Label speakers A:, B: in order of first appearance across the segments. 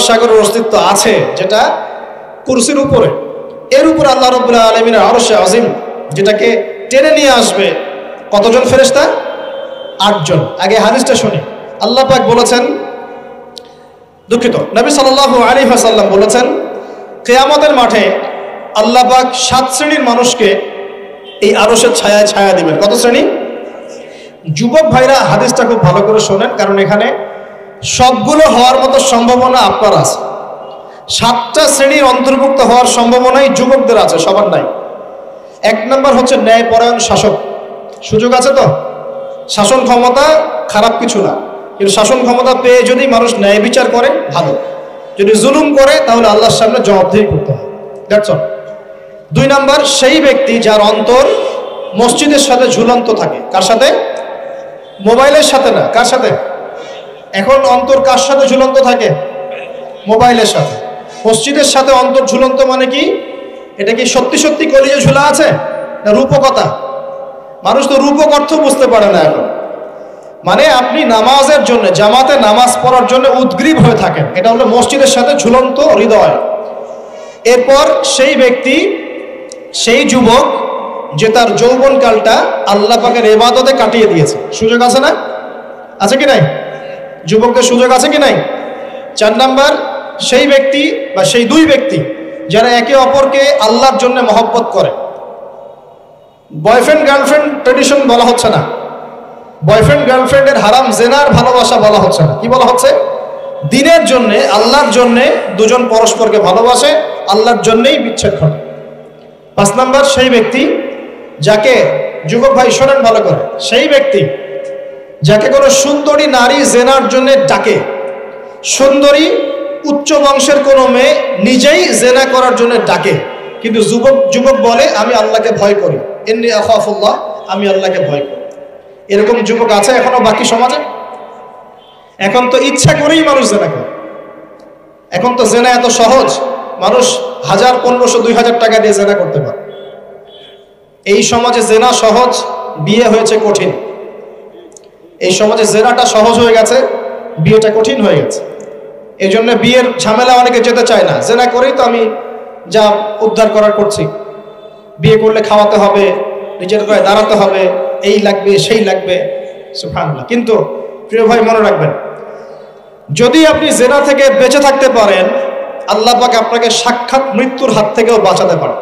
A: সাগরের অস্তিত্ব আছে, যেটা কুরসির উপরে, এর উপরে আল্লাহ রাব্বুল আলামিনের আরশে আজিম, যেটাকে টেনে নিয়ে আসবে কতজন ফেরেশতা? 8 জন। আগে হাদিসটা শুনি। আল্লাহ পাক বলেছেন, দুঃখিত, নবী সাল্লাল্লাহু আলাইহি ওয়াসাল্লাম বলেছেন, কিয়ামতের মাঠে আল্লাহ পাক 7 শ্রেণীর মানুষকে এই আরশের ছায়ায় ছায়া দিবেন। কত শ্রেণী? যুবক ভাইরা হাদিসটা খুব ভালো করে শোনেন, কারণ এখানে সবগুলো হওয়ার মতো সম্ভাবনা আপনার আছে। 7টা শ্রেণীর অন্তর্ভুক্ত হওয়ার সম্ভাবনাই যুবকদের আছে, সবার নাই। 1 নম্বর হচ্ছে ন্যায়পরায়ণ শাসক। সুযোগ আছে তো? শাসন ক্ষমতা খারাপ কিছু না, কিন্তু শাসন ক্ষমতা পেয়ে যদি মানুষ ন্যায় বিচার করে ভালো, যদি জুলুম করে তাহলে আল্লাহর সামনে জবাবদিহি করতে হয়। That's all. 2 নম্বর সেই ব্যক্তি যার অন্তর মসজিদের সাথে ঝুলন্ত থাকে। কার সাথে? মোবাইলের সাথে না। কার সাথে? এখন অন্তর কার সাথে ঝুলন্ত থাকে? মোবাইলের সাথে। মসজিদের সাথে অন্তর ঝুলন্ত মানে কি? এটা কি সত্যি সত্যি কলিজে ঝুলা আছে না রূপকথা? মানুষ তো রূপক অর্থ বুঝতে পারে না এখন। মানে আপনি নামাজের জন্য, জামাতে নামাজ পড়ার জন্য উদ্গ্রীব হয়ে থাকেন, এটা হলো মসজিদের সাথে ঝুলন্ত হৃদয়। এরপর সেই ব্যক্তি, সেই যুবক যে তার যৌবনকালটা আল্লাহ পাকের ইবাদতে কাটিয়ে দিয়েছে। সুযোগ আছে না? আছে কি নাই? যুবকদের সুযোগ আছে কি নাই? 4 নাম্বার সেই ব্যক্তি বা সেই 2 ব্যক্তি যারা একে অপরকে আল্লাহর জন্য মহব্বত করে। বয়ফ্রেন্ড গার্লফ্রেন্ড ট্রেডিশন বলা হচ্ছে না, বয়ফ্রেন্ড গার্লফ্রেন্ডের হারাম জেনার ভালোবাসা বলা হচ্ছে না। কি বলা হচ্ছে? দিনের জন্যে, আল্লাহর জন্যে দুজন পরস্পরকে ভালোবাসে, আল্লাহর জন্যেই বিচ্ছেদ ঘটে। 5 নাম্বার সেই ব্যক্তি যাকে, যুবক ভাই শোনেন ভালো করে, সেই ব্যক্তি যাকে কোনো সুন্দরী নারী জেনার জন্য ডাকে, সুন্দরী উচ্চ বংশের কোনো মেয়ে নিজেই জেনা করার জন্য ডাকে, কিন্তু যুবক বলে আমি আল্লাহকে ভয় করি, ইন্নী আখাফুল্লাহ, আমি আল্লাহকে ভয় করি। এরকম যুবক আছে এখনো বাকি সমাজে? এখন তো ইচ্ছা করেই মানুষ জেনা করে। এখন তো জেনা এত সহজ, মানুষ 1000, 1500, 2000 টাকা দিয়ে জেনা করতে পারে। এই সমাজে জেনা সহজ, বিয়ে হয়েছে কঠিন। এই সমাজে জেনাটা সহজ হয়ে গেছে, বিয়েটা কঠিন হয়ে গেছে। এই জন্য বিয়ের ঝামেলা অনেকে যেতে চায় না। জেনা করেই তো আমি যা উদ্ধার করার করছি। বিয়ে করলে খাওয়াতে হবে, নিজের গায়ে দাঁড়াতে হবে, এই লাগবে সেই লাগবে, সুবহানাল্লাহ। কিন্তু প্রিয় ভাই মনে রাখবেন, যদি আপনি জেনা থেকে বেঁচে থাকতে পারেন, আল্লাহ পাক আপনাকে সাক্ষাৎ মৃত্যুর হাত থেকেও বাঁচাতে পারেন।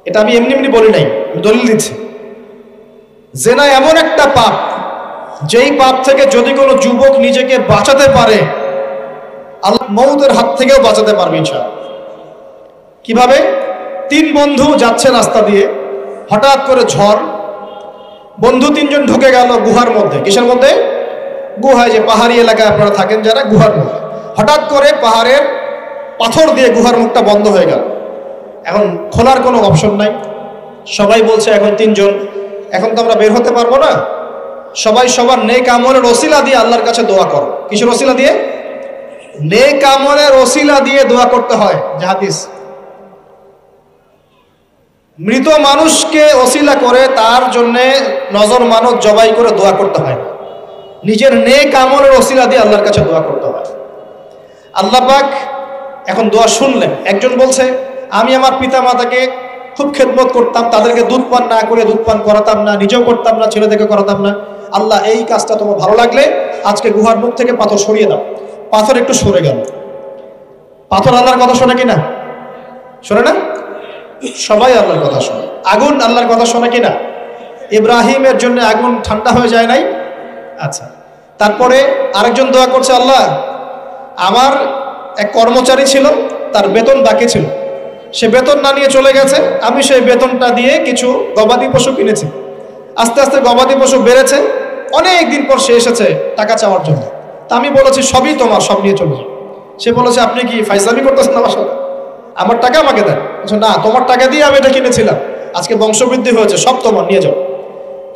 A: এটা আমি এমনি এমনি বলি নাই, আমি দলিল দিচ্ছি। জেনা এমন একটা পাপ, যেই পাপ থেকে যদি কোনো যুবক নিজেকে বাঁচাতে পারে, আল্লাহ মউতের হাত থেকেও বাঁচাতে পারবে ইনশাআল্লাহ। কিভাবে? 3 বন্ধু যাচ্ছে রাস্তা দিয়ে, হঠাৎ করে ঝড়, বন্ধু 3 জন ঢুকে গেল গুহার মধ্যে। কিসের মধ্যে? গুহায়, যে পাহাড়ি এলাকায় আপনারা থাকেন যারা, গুহার মধ্যে। হঠাৎ করে পাহাড়ের পাথর দিয়ে গুহার মুখটা বন্ধ হয়ে গেল। এখন খোলার কোনো অপশন নাই। সবাই বলছে এখন 3 জন, এখন তো আমরা বের হতে পারবো না, সবাই সবার নেক আমলের ওসিলা দিয়ে আল্লাহর কাছে দোয়া করো। কিসের ওসিলা দিয়ে? নেক আমলের ওসিলা দিয়ে দোয়া করতে হয়। যে হাদিস, মৃত মানুষকে ওসিলা করে তার জন্য নজর মানত জবাই করে দোয়া করতে হয়, নিজের নেক আমলের ওসিলা দিয়ে আল্লাহর কাছে দোয়া করতে হয়। আল্লাহ পাক এখন দোয়া শুনলেন। একজন বলছে আমি আমার পিতা মাতাকে খুব খেদমত করতাম, তাদেরকে দুধ পান না করে দুধ পান করাতাম না, নিজেও করতাম না, ছেলেদেরকে করাতাম না। আল্লাহ এই কাজটা তোমার ভালো লাগলে আজকে গুহার মুখ থেকে পাথর সরিয়ে দাও। পাথর একটু সরে গেল। পাথর আল্লাহর কথা শোনে কিনা? শোনে না? সবাই আল্লাহর কথা শোনে। আগুন আল্লাহর কথা শোনে কিনা? ইব্রাহিমের জন্য আগুন ঠান্ডা হয়ে যায় নাই? আচ্ছা, তারপরে আরেকজন দোয়া করছে, আল্লাহ আমার এক কর্মচারী ছিল, তার বেতন বাকি ছিল, সে বেতন না নিয়ে চলে গেছে, আমি সেই বেতনটা দিয়ে কিছু গবাদি পশু কিনেছি। আস্তে আস্তে গবাদি পশু বেড়েছে, অনেক দিন পর সে এসেছে টাকা চাওয়ার জন্য। তা আমি বলেছি সবই তোমার, সব নিয়ে চলে যাও। সে বলেছে আপনি কি ফাইজলামি করতেছেন আমার সাথে? আমার টাকা আমাকে দেন। না, তোমার টাকা দিয়ে আমি এটা কিনেছিলাম, আজকে বংশবৃদ্ধি হয়েছে, সব তোমার, নিয়ে যাও।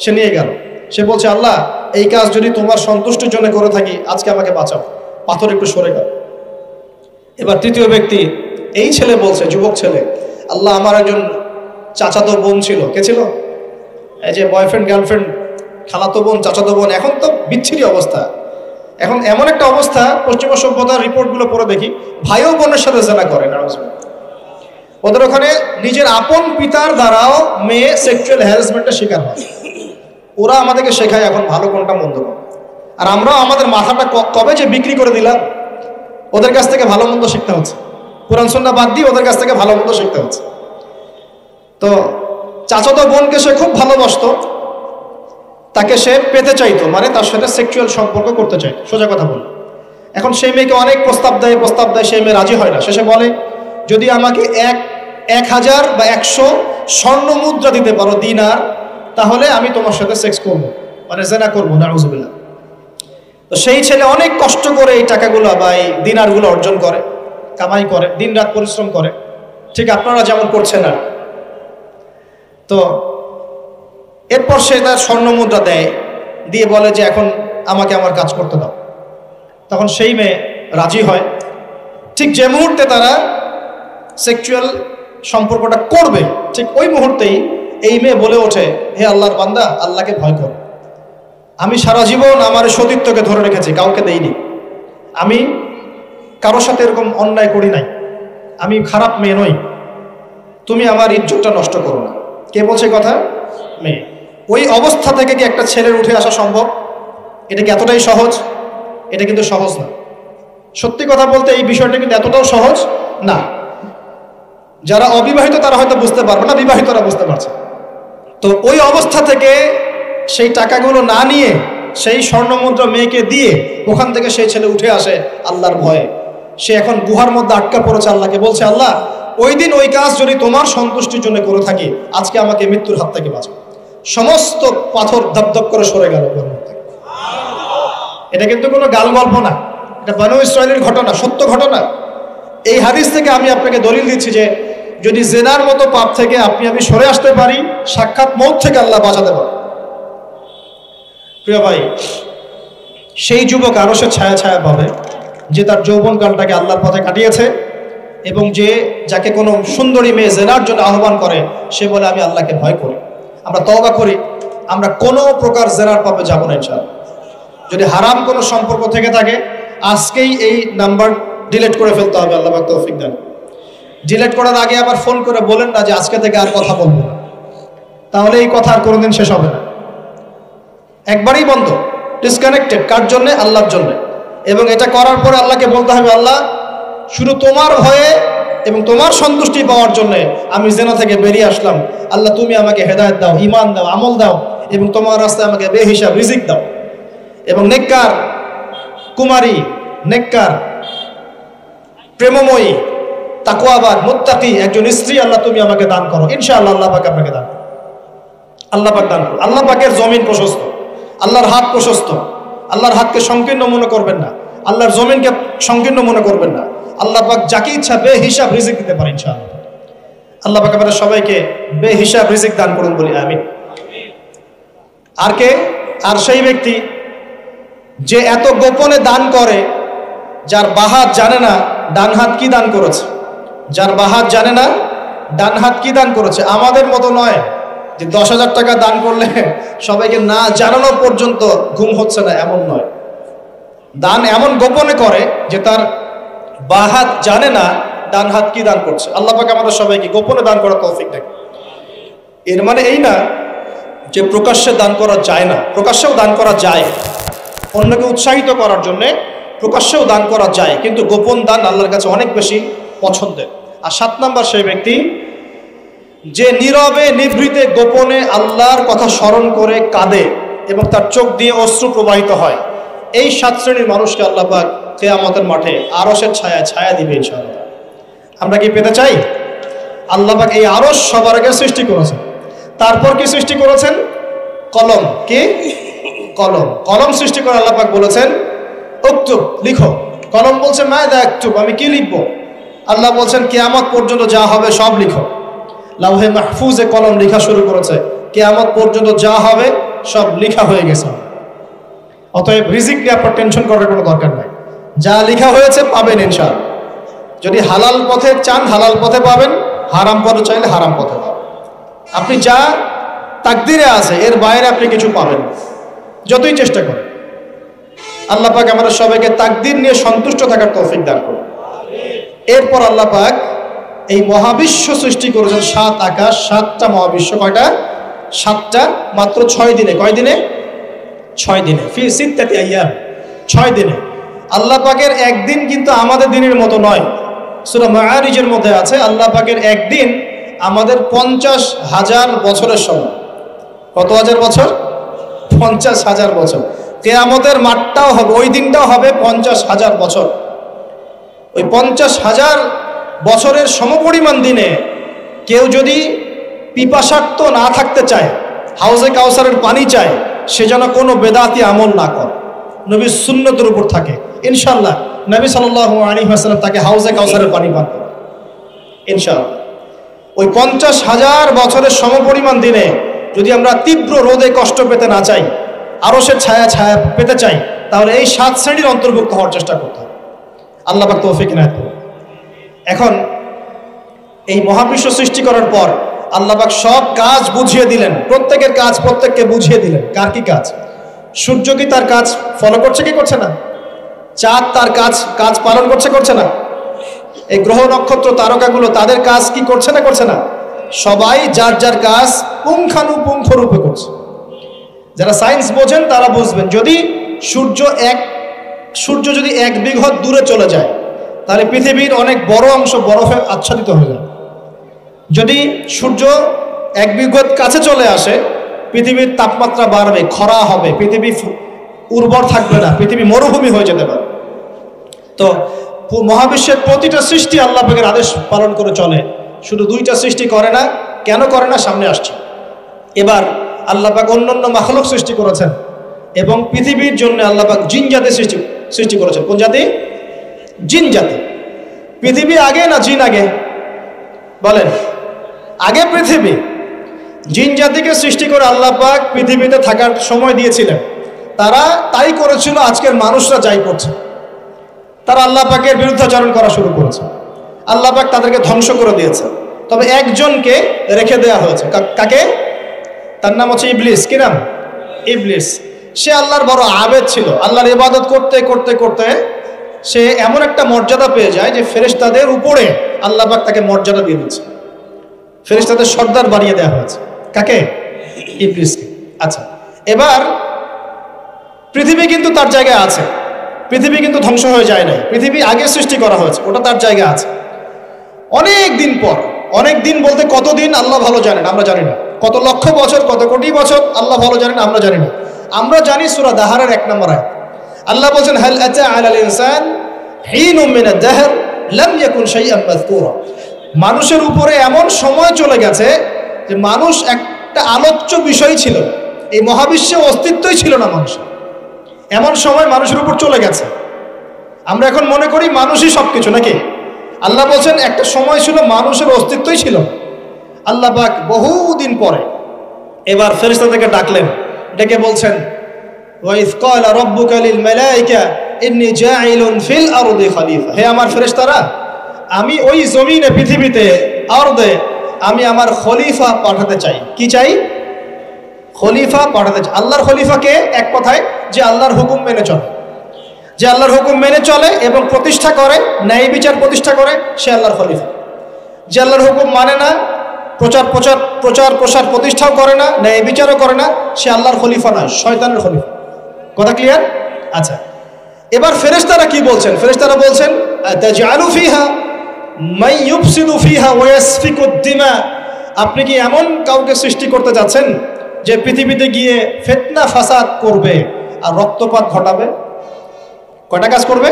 A: সে নিয়ে গেল। সে বলছে আল্লাহ এই কাজ যদি তোমার সন্তুষ্টির জন্য করে থাকি, আজকে আমাকে বাঁচাও। পাথর একটু সরে গেল। এবার তৃতীয় ব্যক্তি, এই ছেলে বলছে, যুবক ছেলে, আল্লাহ আমার একজন চাচাতো বোন ছিল। কে ছিল? এই যে বয়ফ্রেন্ড গার্লফ্রেন্ড, খালাতো বোন, চাচাতো বোন, এখন তো বিচ্ছিরি অবস্থা। এখন এমন একটা অবস্থা, পশ্চিমা সভ্যতার রিপোর্টগুলো পড়ে দেখি, ভাইও বোনের সাথে জেনা করে না। ওদের ওখানে নিজের আপন পিতার দ্বারাও মেয়ে সেক্সুয়াল হ্যারাসমেন্টের শিকার হয়। ওরা আমাদেরকে শেখায় এখন ভালো কোনটা মন্দ কোনটা, আর আমরাও আমাদের মাথাটা কবে যে বিক্রি করে দিলাম। ওদের কাছ থেকে ভালো মন্দ শিখতে হচ্ছে, কোরআন সুন্নাহ বাদ দিয়ে ওদের কাছ থেকে ভালো মন্দ শিখতে হচ্ছে। তো চাচাতো বোনকে সে খুব ভালোবাসতো, তাকে সে পেতে চাইতো, মানে তার সাথে সেক্সুয়াল সম্পর্ক করতে চাইতো, সোজা কথা বল। এখন সেই মেয়েকে অনেক প্রস্তাব দেয়, সেই মেয়ে রাজি হয় না। শেষে বলে, যদি আমাকে 1000 বা 100 স্বর্ণ মুদ্রা দিতে পারো, দিনার, তাহলে আমি তোমার সাথে সেক্স করবো, মানে জেনা করবো। নাউজুবিল্লাহ। তো সেই ছেলে অনেক কষ্ট করে এই টাকাগুলো বা এই দিনারগুলো অর্জন করে, কামাই করে, দিন রাত পরিশ্রম করে, ঠিক আপনারা যেমন করছেন। আর তো এরপর সে তার স্বর্ণ মুদ্রা দেয়, দিয়ে বলে যে এখন আমাকে আমার কাজ করতে দাও। তখন সেই মেয়ে রাজি হয়। ঠিক যে মুহূর্তে তারা সেক্সুয়াল সম্পর্কটা করবে, ঠিক ওই মুহূর্তেই এই মেয়ে বলে ওঠে, হে আল্লাহর বান্দা, আল্লাহকে ভয় কর। আমি সারা জীবন আমার সতীত্বকে ধরে রেখেছি, কাউকে দেইনি। আমি কারোর সাথে এরকম অন্যায় করি নাই, আমি খারাপ মেয়ে নই, তুমি আমার ইজ্জতটা নষ্ট করো না। কে বলছে কথা? মেয়ে। ওই অবস্থা থেকে কি একটা ছেলের উঠে আসা সম্ভব? এটা কি এতটাই সহজ? এটা কিন্তু সহজ না। সত্যি কথা বলতে এই বিষয়টা কিন্তু এতটাও সহজ না। যারা অবিবাহিত তারা হয়তো বুঝতে পারবে না, বিবাহিতরা বুঝতে পারছে। তো ওই অবস্থা থেকে সেই টাকাগুলো না নিয়ে সেই স্বর্ণমুদ্রা মেয়েকে দিয়ে ওখান থেকে সেই ছেলে উঠে আসে আল্লাহর ভয়ে। সে এখন গুহার মধ্যে আটকা পড়েছে, আল্লাহকে বলছে, আল্লাহ, ওই দিন ওই কাজ যদি তোমার সন্তুষ্টির জন্য করে থাকি, আজকে আমাকে মৃত্যুর হাত থেকে বাঁচাও। সমস্ত পাথর ধপধপ করে সরে গেল গুহার মধ্যে। এটা কিন্তু কোনো গাল গল্প না, এটা বনু ইসরাইলের ঘটনা, সত্য ঘটনা। এই হাদিস থেকে আমি আপনাকে দলিল দিচ্ছি যে যদি জেনার মতো পাপ থেকে আমি সরে আসতে পারি, সাক্ষাৎ মৌত থেকে আল্লাহ বাঁচাতে পারে। প্রিয় ভাই, সেই যুবক আরশের ছায়া ছায়া পাবে যে তার যৌবনকালটাকে আল্লাহর পথে কাটিয়েছে, এবং যাকে কোনো সুন্দরী মেয়ে জেনার জন্য আহ্বান করে, সে বলে আমি আল্লাহকে ভয় করি। আমরা তওবা করি, আমরা কোনো প্রকার জেনার পাপে যাব না ইনশাআল্লাহ। যদি হারাম কোনো সম্পর্ক থেকে থাকে, আজকেই এই নাম্বার ডিলিট করে ফেলতে হবে। আল্লাহ পাক তৌফিক দেন। ডিলিট করার আগে আবার ফোন করে বলেন না যে আজকে থেকে আর কথা বলবো না, তাহলে এই কথা আর কোনোদিন শেষ হবে না। একবারই বন্ধ, ডিসকানেক্টেড। কার জন্যে? আল্লাহর জন্যে। এবং এটা করার পরে আল্লাহকে বলতে হবে, আল্লাহ, শুধু তোমার ভয়ে এবং তোমার সন্তুষ্টি পাওয়ার জন্যে আমি জেনা থেকে বেরিয়ে আসলাম। আল্লাহ, তুমি আমাকে হেদায়েত দাও, ঈমান দাও, আমল দাও, এবং তোমার রাস্তায় আমাকে বেহিসাব রিজিক দাও। এবং নেককার কুমারী, নেককার প্রেমময়ী, তাকওয়াবান, মুত্তাকি একজন স্ত্রী আল্লাহ তুমি আমাকে দান করো। ইনশাআল্লাহ আল্লাহ পাক আপনাকে দান করো। আল্লাহ পাক দান করো। আল্লাহ পাকের জমিন প্রশস্ত, আল্লাহর হাত প্রশস্ত। আল্লাহর হাতকে সংকীর্ণ মনে করবেন না, আল্লাহর জমিনকে সংকীর্ণ মনে করবেন না। আল্লাহ পাক যাকে ইচ্ছা বেহিসাব রিজিক দিতে পারে ইনশাআল্লাহ। আল্লাহ পাক আমাদের সবাইকে বেহিসাব রিজিক দান করুন বলি আমিন। আর কে? আর সেই ব্যক্তি যে এত গোপনে দান করে, যার বাহাত জানে না ডান হাত কি দান করেছে, যার বাহাত জানে না ডান হাত কি দান করেছে। আমাদের মতো নয় যে 10,000 টাকা দান করলে সবাইকে না জানানো পর্যন্ত ঘুম হচ্ছে না, এমন নয়। দান এমন গোপনে করে যে তার বাহাত জানে না ডান হাত কি দান করছে। আল্লাহ পাক আমাদের সবাইকে গোপনে দান করার তৌফিক দেন। এর মানে এই না যে প্রকাশ্যে দান করা যায় না, প্রকাশ্যেও দান করা যায়। অন্যকে উৎসাহিত করার জন্য প্রকাশ্যেও দান করা যায়, কিন্তু গোপন দান আল্লাহর কাছে অনেক বেশি পছন্দের। আর 7 নাম্বার সেই ব্যক্তি যে নীরবে নিভৃতে গোপনে আল্লাহর কথা স্মরণ করে কাঁদে এবং তার চোখ দিয়ে অশ্রু প্রবাহিত হয়। এই 7 শ্রেণীর মানুষকে আল্লাহ পাক কিয়ামতের মাঠে আরশের ছায়া ছায়া দিবে ইনশাআল্লাহ। আমরা কি পেতে চাই? আল্লাহ পাক এই আরশ সবার আগে সৃষ্টি করেছেন। তারপর কি সৃষ্টি করেছেন? কলম। কি? কলম। কলম সৃষ্টি করে আল্লাহ পাক বলেছেন উক্তুব, লিখো। কলম বলছে মায়দা আক্তুব, আমি কি লিখবো? আল্লাহ বলছেন কিয়ামত পর্যন্ত যা হবে সব লিখো। লাউহে মাহফুজে কলম লেখা শুরু করেছে, কিয়ামত পর্যন্ত যা হবে সব লেখা হয়ে গেছে। অতএব রিজিক নিয়ে আপনার টেনশন করার কোনো দরকার নাই। যা লেখা হয়েছে পাবেন ইনশাআল্লাহ। যদি হালাল পথে চান হালাল পথে পাবেন, হারাম পথে চাইলে হারাম পথে পাবেন। আপনি যা তাকদিরে আছে এর বাইরে আপনি কিছু পাবেন, যতই চেষ্টা করেন। আল্লাহ পাক আমাদের সবাইকে তাকদীর নিয়ে সন্তুষ্ট থাকার তৌফিক দান করুন। এরপর আল্লাহ পাক এই মহাবিশ্ব সৃষ্টি করেছেন, 7 আকাশ 7টা মহাবিশ্ব। কয়টা? 7টা, মাত্র 6 দিনে। কয় দিনে? 6 দিনে। ফি সিত্তাতি আইয়াম, 6 দিনে। আল্লাহ পাকের একদিন কিন্তু আমাদের দিনের মতো নয়। সূরা মাআরিজের মধ্যে আছে আল্লাহ পাকের একদিন আমাদের 50,000 বছরের সমান। কত হাজার বছর? 50,000 বছর। কিয়ামতের মাঠটাও হবে, ওই দিনটাও হবে 50,000 বছর। ওই 50,000 বছরের সমপরিমাণ দিনে কেউ যদি পিপাসার্ত না থাকতে চায়, হাউজে কাউসারের পানি চায়, সে যেন কোনো বেদাতি আমল না করে, নবীর সুন্নতের উপর থাকে। ইনশাআল্লাহ নবী সাল্লাল্লাহু আলাইহি ওয়াসাল্লাম তাকে হাউজে কাউসারের পানি পান করে ইনশাআল্লাহ। ওই 50,000 বছরের সমপরিমাণ দিনে যদি আমরা তীব্র রোদে কষ্ট পেতে না চাই, আরশের ছায়া ছায়া পেতে চাই, তাহলে এই 7 শ্রেণীর অন্তর্ভুক্ত হওয়ার চেষ্টা করতে হবে। আল্লাহ পাক তৌফিক ইনায়াত করুন। এখন এই মহাবিশ্ব সৃষ্টি করার পর আল্লাহ পাক সব কাজ বুঝিয়ে দিলেন, প্রত্যেকের কাজ প্রত্যেককে বুঝিয়ে দিলেন। কার কি কাজ? সূর্য কি তার কাজ ফলো করছে কি করছে না? চাঁদ তার কাজ পালন করছে করছে না? এই গ্রহ নক্ষত্র তারকাগুলো তাদের কাজ কি করছে না করছে না? সবাই যার যার কাজ পুঙ্খানুপুঙ্খ রূপে করছে। যারা সায়েন্স বোঝেন তারা বুঝবেন, যদি সূর্য যদি 1 বিঘত দূরে চলে যায়, তাহলে পৃথিবীর অনেক বড় অংশ বরফে আচ্ছাদিত হয়ে যায়। যদি সূর্য 1 বিঘত কাছে চলে আসে, পৃথিবীর তাপমাত্রা বাড়বে, খরা হবে, পৃথিবী উর্বর থাকবে না, পৃথিবী মরুভূমি হয়ে যেতে পারে। তো মহাবিশ্বের প্রতিটা সৃষ্টি আল্লাহ পাকের আদেশ পালন করে চলে, শুধু 2টা সৃষ্টি করে না। কেন করে না সামনে আসছে। এবার আল্লাহ পাক অন্যান্য মাখলুক সৃষ্টি করেছেন, এবং পৃথিবীর জন্য আল্লাহ পাক জিন জাতি সৃষ্টি করেছেন। কোন জাতি? জিন জাতি। পৃথিবী আগে না জিন আগে? বলেন। আগে পৃথিবী। জিন জাতিকে সৃষ্টি করে আল্লাহ পাক পৃথিবীতে থাকার সময় দিয়েছিলেন। তারা তাই করেছিল, আজকের মানুষরা যাই করছে। তারা আল্লাহ পাকের বিরুদ্ধাচরণ করা শুরু করেছে, আল্লাহ পাক তাদেরকে ধ্বংস করে দিয়েছে। তবে একজনকে রেখে দেওয়া হয়েছে। কাকে? তার নাম হচ্ছে ইবলিস। কি নাম? ইবলিস। সে আল্লাহর বড় আবেদ ছিল। আল্লাহর ইবাদত করতে করতে করতে সে এমন একটা মর্যাদা পেয়ে যায় যে ফেরেশতাদের উপরে আল্লাহ পাক তাকে মর্যাদা দিয়ে দিচ্ছে। ফেরেশতাদের সর্দার বানিয়ে দেওয়া হয়েছে। কাকে? ইবলিসকে। আচ্ছা, এবার পৃথিবী কিন্তু তার জায়গায় আছে। পৃথিবী কিন্তু ধ্বংস হয়ে যায় নাই। পৃথিবী আগে সৃষ্টি করা হয়েছে, ওটা তার জায়গায় আছে। অনেক দিন পর, অনেক দিন বলতে কতদিন আল্লাহ ভালো জানেন, আমরা জানি না। কত লক্ষ বছর, কত কোটি বছর আল্লাহ ভালো জানেন, আমরা জানি না। আমরা জানি সূরা দাহারের 1 নম্বর আয়াত আল্লাহ বলেন, হাল আতা আলাল ইনসান হিনুম মিনাদ দাহর লাম ইয়াকুন শাইআন মাযকুরা। মানুষের উপরে এমন সময় চলে গেছে যে মানুষ একটা আলোচ্য বিষয় ছিল, এই মহাবিশ্বে অস্তিত্বই ছিল না মানুষের। এমন সময় মানুষের উপর চলে গেছে। আমরা এখন মনে করি মানুষই সবকিছু, নাকি? আল্লাহ বলছেন একটা সময় ছিল মানুষের অস্তিত্বই ছিল। আল্লাহ পাক বহুদিন পরে এবার ফেরেশতাদেরকে ডাকলেন, ডেকে বলছেন, ওয়াইজ ক্বালা রাব্বুকা লিল মালায়েকা ইন্নী জাঈলুন ফিল আরদি খলিফা। হে আমার ফেরেশতারা, আমি ওই জমিনে, পৃথিবীতে, আরদে আমি আমার খলিফা পাঠাতে চাই। কি চাই? খলিফা পাঠাতে চাই। আল্লাহর খলিফাকে এক কথায় যে আল্লাহর হুকুম মেনে চলে, যে আল্লাহর হুকুম মেনে চলে এবং প্রতিষ্ঠা করে, ন্যায় বিচার প্রতিষ্ঠা করে, সে আল্লাহর খলিফা। যে আল্লাহর হুকুম মানে না, প্রচার প্রসার প্রতিষ্ঠাও করে না, ন্যায় বিচারও করে না, সে আল্লাহর খলিফা নয়, শয়তানের খলিফা। কথা ক্লিয়ার? আচ্ছা, এবার ফেরেশতারা কি বলছেন? ফেরেশতারা বলছেন, তাজআলু ফিহা মান ইউফসিদু ফিহা ওয়া ইয়াসফিকুদ দিমা। আপনি কি এমন কাউকে সৃষ্টি করতে যাচ্ছেন যে পৃথিবীতে গিয়ে ফিতনা ফাসাদ করবে আর রক্তপাত ঘটাবে? কয়টা কাজ করবে?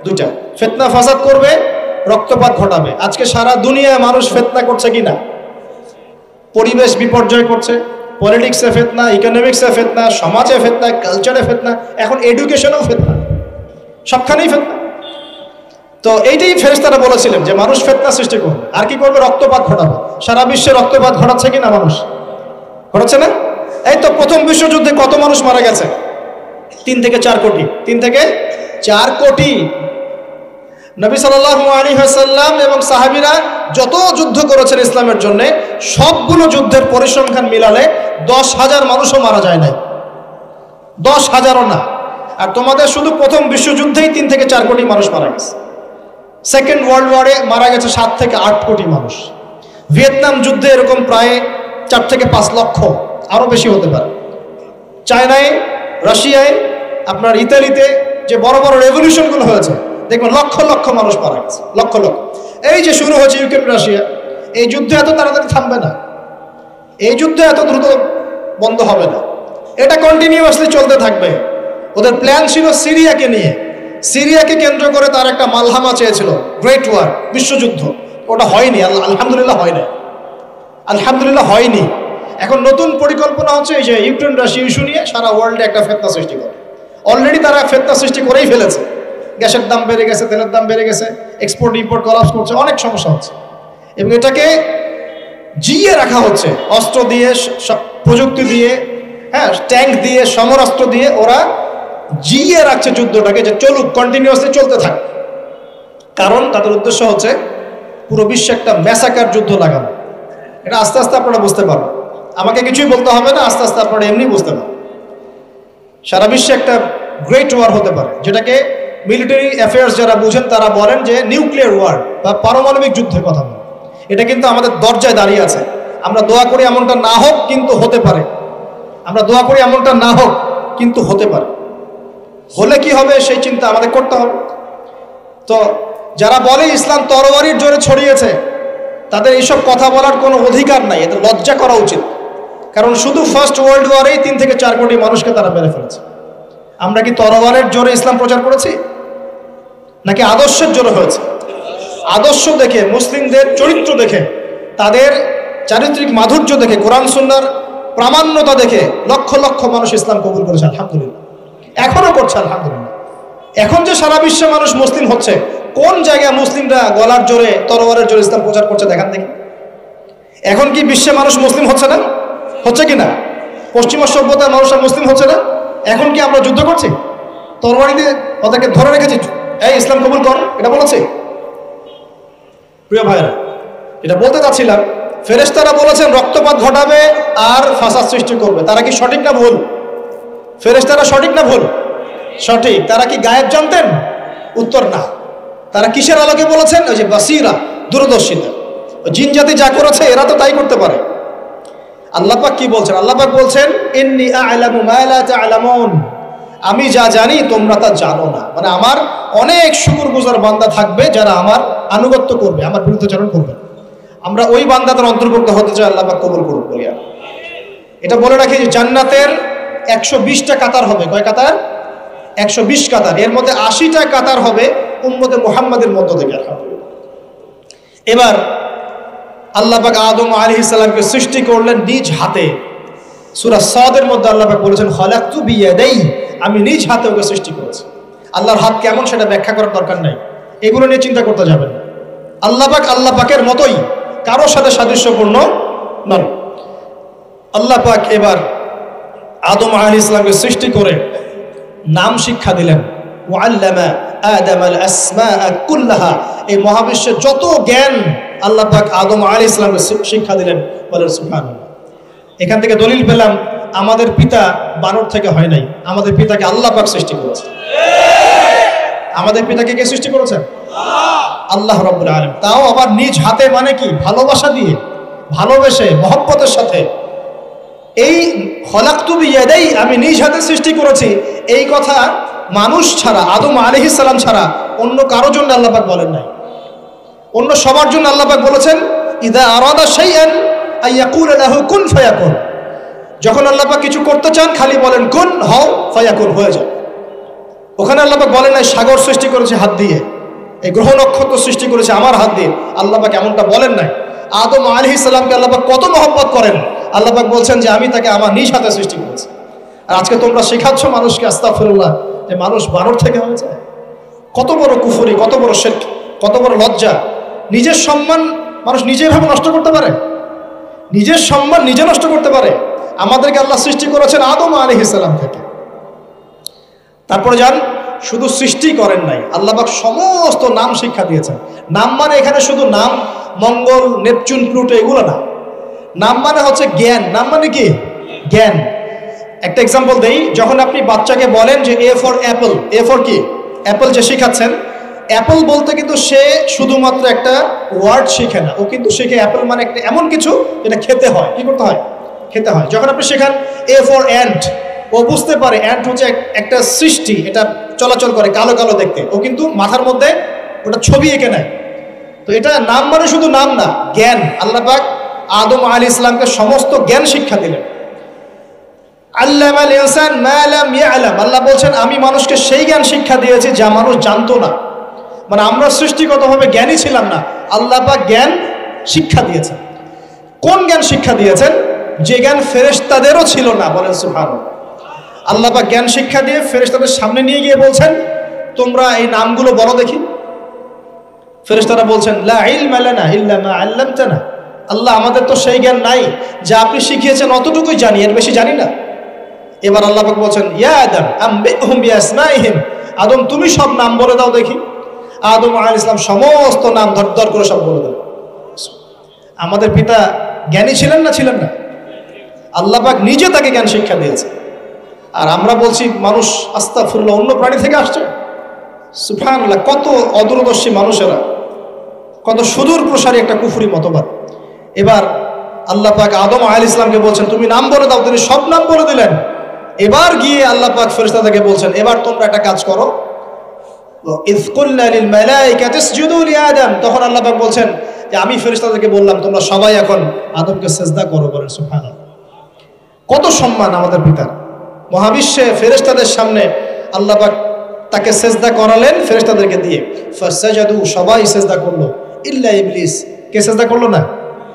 A: 2টা। ফিতনা ফাসাদ করবে, রক্তপাত ঘটাবে। আজকে সারা দুনিয়ায় মানুষ ফিতনা করছে কিনা? পরিবেশ বিপর্যয় করছে, পলিটিক্সে ফিতনা, ইকোনমিক্সে ফিতনা, সমাজে ফিতনা, কালচারে ফিতনা, এখন এডুকেশনেও ফিতনা, সবখানেই ফিতনা। তো এইটাই ফেরেশতারা বলেছিলেন যে মানুষ ফিতনা সৃষ্টি করবে। আর কি করবে? রক্তপাত ঘটাবে। সারা বিশ্বে রক্তপাত ঘটাচ্ছে কিনা মানুষ? ঘটাচ্ছে না? এই তো প্রথম বিশ্বযুদ্ধে কত মানুষ মারা গেছে? 3 থেকে 4 কোটি। 3 থেকে 4 কোটি। নবী সাল্লাল্লাহু আলাইহি ওয়াসাল্লাম এবং সাহাবীরা যত যুদ্ধ করেছেন ইসলামের জন্য, সবগুলো যুদ্ধের পরিসংখ্যান মিলালে 10,000 মানুষও মারা যায় নাই। 10,000ও না। আর তোমাদের শুধু প্রথম বিশ্বযুদ্ধেই 3 থেকে 4 কোটি মানুষ মারা গেছে। সেকেন্ড ওয়ার্ল্ড ওয়ারে মারা গেছে 7 থেকে 8 কোটি মানুষ। ভিয়েতনাম যুদ্ধে এরকম প্রায় 4 থেকে 5 লক্ষ, আরো বেশি হতে পারে। চায়নায়, রাশিয়ায়, আপনার ইতালিতে যে বড় বড় রেভলিউশনগুলো হয়েছে দেখবেন লক্ষ লক্ষ মানুষ মারা গেছে, লক্ষ লক্ষ। এই যে শুরু হয়েছে ইউক্রেন রাশিয়া, এই যুদ্ধ এত তাড়াতাড়ি থামবে না, এই যুদ্ধ এত দ্রুত বন্ধ হবে না, এটা কন্টিনিউয়াসলি চলতে থাকবে। ওদের প্ল্যান ছিল সিরিয়াকে নিয়ে, সিরিয়াকে কেন্দ্র করে তার একটা মালহামা চেয়েছিল, গ্রেট ওয়ার, বিশ্বযুদ্ধ। ওটা হয়নি, আলহামদুলিল্লাহ হয় না, আলহামদুলিল্লাহ হয়নি। এখন নতুন পরিকল্পনা হচ্ছে এই যে ইউক্রেন রাশিয়া ইস্যু নিয়ে সারা ওয়ার্ল্ডে একটা ফেতনা সৃষ্টি করে। অলরেডি তারা ফেতনা সৃষ্টি করেই ফেলেছে। গ্যাসের দাম বেড়ে গেছে, তেলের দাম বেড়ে গেছে, এক্সপোর্ট ইম্পোর্ট কলাপস করছে, অনেক সমস্যা হচ্ছে। এবং এটাকে জিয়ে রাখা হচ্ছে অস্ত্র দিয়ে, প্রযুক্তি দিয়ে, হ্যাঁ, ট্যাঙ্ক দিয়ে, সমরাস্ত্র দিয়ে ওরা জিয়ে রাখছে যুদ্ধটাকে, যে চলুক, কন্টিনিউয়াসলি চলতে থাক। কারণ তাদের উদ্দেশ্য হচ্ছে পুরো বিশ্বে একটা ম্যাসাকার যুদ্ধ লাগানো। এটা আস্তে আস্তে আপনারা বুঝতে পারবেন, আমাকে কিছুই বলতে হবে না, আস্তে আস্তে আপনারা এমনি বুঝতে পারবেন। সারা বিশ্বে একটা গ্রেট ওয়ার হতে পারে, যেটাকে মিলিটারি অ্যাফেয়ার্স যারা বুঝেন তারা বলেন যে নিউক্লিয়ার ওয়ার বা পারমাণবিক যুদ্ধের কথা বলেন। এটা কিন্তু আমাদের দরজায় দাঁড়িয়ে আছে। আমরা দোয়া করি এমনটা না হোক, কিন্তু হতে পারে। আমরা দোয়া করি এমনটা না হোক, কিন্তু হতে পারে। হলে কি হবে সেই চিন্তা আমাদের করতে হবে। তো যারা বলে ইসলাম তরবারির জোরে ছড়িয়েছে, তাদের এইসব কথা বলার কোনো অধিকার নাই, এতে লজ্জা করা উচিত। কারণ শুধু ফার্স্ট ওয়ার্ল্ড ওয়ারেই 3 থেকে 4 কোটি মানুষকে তারা মেরে ফেলেছে। আমরা কি তরবারের জোরে ইসলাম প্রচার করেছি, নাকি আদর্শের জোরে হয়েছে? আদর্শ দেখে, মুসলিমদের চরিত্র দেখে, তাদের চারিত্রিক মাধুর্য দেখে, কোরআন সুন্নাহর প্রামাণ্যতা দেখে লক্ষ লক্ষ মানুষ ইসলাম কবুল করেছে, আলহামদুলিল্লাহ। এখনো করছে, আলহামদুলিল্লাহ। এখন যে সারা বিশ্বে মানুষ মুসলিম হচ্ছে, কোন জায়গায় মুসলিমরা গলার জোরে, তরবারের জোরে ইসলাম প্রচার করছে দেখান দেখি। এখন কি বিশ্বে মানুষ মুসলিম হচ্ছে না? হচ্ছে কি না? পশ্চিমা সভ্যতার মানুষরা মুসলিম হচ্ছে না? এখন কি আমরা যুদ্ধ করছি? তরবারি দিয়ে ওদেরকে ধরে রেখেছি, এই ইসলাম কবুল কর, এটা বলেছে? প্রিয় ভাইরা, এটা বলতে চাচ্ছিলাম, ফেরেশতারা বলেছেন রক্তপাত ঘটাবে আর ফাসাদ সৃষ্টি করবে। তারা কি সঠিক না ভুল? ফেরেশতারা সঠিক না ভুল? সঠিক। তারা কি গায়েব জানতেন? উত্তর না। তারা কিসের আলোকে বলেছেন? ওই যে বাসিরা, দূরদর্শিতা। জিন জাতি যা করেছে এরা তো তাই করতে পারে। আল্লাহ পাক কি বলছেন? আল্লাহ পাক বলছেন ইন্নী আ'লামু মা লা তা'লামুন, আমি যা জানি তোমরা তা জানো না। মানে আমার অনেক শুকরগুজার বান্দা থাকবে যারা আমার আনুগত্য করবে, আমার বিরুদ্ধাচরণ করবে। আমরা ওই বান্দাদের অন্তর্ভুক্ত হতে চাই, আল্লাহ পাক কবুল করুন বলিয়া। এটা বলে রাখি যে জান্নাতের 120টা কাতার হবে। কয় কাতার? 120 কাতার। এর মধ্যে 80টা কাতার হবে উম্মতে মুহাম্মাদের মধ্য থেকে, আলহামদুলিল্লাহ। এবার আল্লাহ পাক আদম আলাইহিস সালামকে সৃষ্টি করলেন নিজ হাতে। সূরা সাদের মধ্যে আল্লাহ পাক বলেছেন খালাকতু বিয়াদাই, আমি নিজ হাতে ওকে সৃষ্টি করেছি। আল্লাহর হাত কেমন সেটা ব্যাখ্যা করার দরকার নাই, এগুলো নিয়ে চিন্তা করতে যাবেন না। আল্লাহ পাকের মতোই, কারোর সাথে সাদৃশ্যপূর্ণ নন। আল্লাহ পাক এবার আদম আলাইহিস সালামকে সৃষ্টি করে নাম শিক্ষা দিলেন। ওয়াল্লামা আদামাল আসমাআ কুল্লাহা, এই মহাবিশ্বের যত জ্ঞান আল্লাহ পাক আদম আলাইহিস সালামকে শিক্ষা দিলেন। বলেন সুবহানাল্লাহ। এখান থেকে দলিল পেলাম আমাদের পিতা বানর থেকে হয় নাই, আমাদের পিতাকে আল্লাহ পাক সৃষ্টি করেছে। আমাদের পিতাকে কে সৃষ্টি করেছেন? আল্লাহ রাব্বুল আলামিন। তাও আবার নিজ হাতে, মানে কি? ভালোবাসা দিয়ে, ভালোবেসে, মহব্বতের সাথে। এই খলাকতু বিয়াদাই, আমি নিজ হাতে সৃষ্টি করেছি, এই কথা মানুষ ছাড়া, আদম আলাইহিস সালাম ছাড়া অন্য কারোর জন্য আল্লাহ পাক বলেন নাই। অন্য সবার জন্য আল্লাহ পাক বলেছেন ইদা আরাদা শাইআন আইয়াকুলা লাহু কুন ফায়াকুন। যখন আল্লাহ পাক কিছু করতে চান খালি বলেন কুন, হও, ফায়াকুন, হয়ে যায়। ওখানে আল্লাহ পাক বলেন নাই সাগর সৃষ্টি করেছে হাত দিয়ে, এই গ্রহ নক্ষত্র সৃষ্টি করেছে আমার হাত দিয়ে। আল্লাহ পাক এমনটা বলেন নাই। আদম আলাইহিস সালামকে আল্লাহ পাক কত মহব্বত করেন, আল্লাহ পাক বলছেন যে আমি তাকে আমার নিজ হাতে সৃষ্টি করেছি। আর আজকে তোমরা শেখাচ্ছ মানুষকে, আস্তাগফিরুল্লাহ, যে মানুষ বানর থেকে হয়েছে। কত বড় কুফরি, কত বড় শিরক, কত বড় লজ্জা। নিজের সম্মান মানুষ নিজে ভাবে নষ্ট করতে পারে, নিজের সম্মান নিজে নষ্ট করতে পারে। আমাদেরকে আল্লাহ সৃষ্টি করেছেন আদম আলাইহিস সালাম থেকে। তারপরে যান, শুধু সৃষ্টি করেন নাই, আল্লাহ পাক সমস্ত নাম শিক্ষা দিয়েছেন। নাম মানে এখানে শুধু নাম, মঙ্গল, নেপচুন, প্লুটো এগুলো না। নাম মানে হচ্ছে জ্ঞান। নাম মানে কি? জ্ঞান। একটা এক্সাম্পল দেই, যখন আপনি বাচ্চাকে বলেন যে A for Apple, A for কি অ্যাপল যে শেখাচ্ছেন, অ্যাপল বলতে কিন্তু সে শুধুমাত্র একটা ওয়ার্ড শিখে না, ও কিন্তু শিখে অ্যাপল মানে একটা এমন কিছু যেটা খেতে হয়। কি করতে হয়? খেতে হয়। যখন আপনি শেখান এ ফর অ্যান্ট, ও বুঝতে পারে অ্যান্ট হচ্ছে একটা সৃষ্টি, এটা চলাচল করে, কালো কালো দেখতে, ও কিন্তু মাথার মধ্যে ওটা ছবি এঁকে নেয়। তো এটা নাম মানে শুধু নাম না, জ্ঞান। আল্লাহ পাক আদম আলাইহিস ইসলামকে সমস্ত জ্ঞান শিক্ষা দিলেন। আল্লামাল ইনসান মা লাম ইয়ালাম, আল্লাহ বলছেন আমি মানুষকে সেই জ্ঞান শিক্ষা দিয়েছি যা মানুষ জানতো না। মানে আমরা সৃষ্টিগতভাবে জ্ঞানী ছিলাম না, আল্লাহ পাক জ্ঞান শিক্ষা দিয়েছেন। কোন জ্ঞান শিক্ষা দিয়েছেন? যে জ্ঞান ফেরেশতাদেরও ছিল না। বলেন সুবহানাল্লাহ। আল্লাহ পাক জ্ঞান শিক্ষা দিয়ে ফেরেশতাদের সামনে নিয়ে গিয়ে বলছেন তোমরা এই নামগুলো বলো দেখি। ফেরেশতারা বলছেন লা ইলমা লানা ইল্লা মা আল্লামতানা, আল্লাহ আমাদের তো সেই জ্ঞান নাই, যা আপনি শিখিয়েছেন অতটুকুই জানি, এর বেশি জানি না। এবার আল্লাহ পাক বলছেন ইয়া আদম আম্বিহুম বিআসমাইহিম, আদম তুমি সব নাম বলে দাও দেখি। আদম আলাইহিস সালাম সমস্ত নাম ধর করে সব বলে দেন। আমাদের পিতা জ্ঞানী ছিলেন না? ছিলেন না? আল্লাহ পাক নিজে তাকে জ্ঞান শিক্ষা দিয়েছে। আর আমরা বলছি মানুষ আস্তাগফিরুল্লাহ অন্য প্রাণী থেকে আসছে। সুবহানাল্লাহ, কত অদূরদর্শী মানুষেরা, কত সুদূর প্রসারী একটা কুফরি মতবাদ। এবার আল্লাহ পাক আদম আলাইহিস সালামকে বলছেন তুমি নাম বলে দাও, তিনি সব নাম বলে দিলেন। এবার গিয়ে আল্লাহ পাক ফেরেশতাদেরকে বলছেন এবার তোমরা একটা কাজ করো, ইয কুলনা লিল মালাইকাতি ইসজুদু লি আদম, তখন আল্লাহ পাক বলছেন যে আমি ফেরেশতাদেরকে বললাম তোমরা সবাই এখন আদমকে সিজদা করো। বলেন সুবহানাল্লাহ। কত সম্মান আমাদের পিতার। মহাবিশ্বে ফেরেশতাদের সামনে আল্লাহ পাক তাকে সিজদা করালেন ফেরেশতাদেরকে দিয়ে। ফাসাজাদু, সবাই সিজদা করলো, ইল্লা ইবলিস। কে সিজদা করলো না?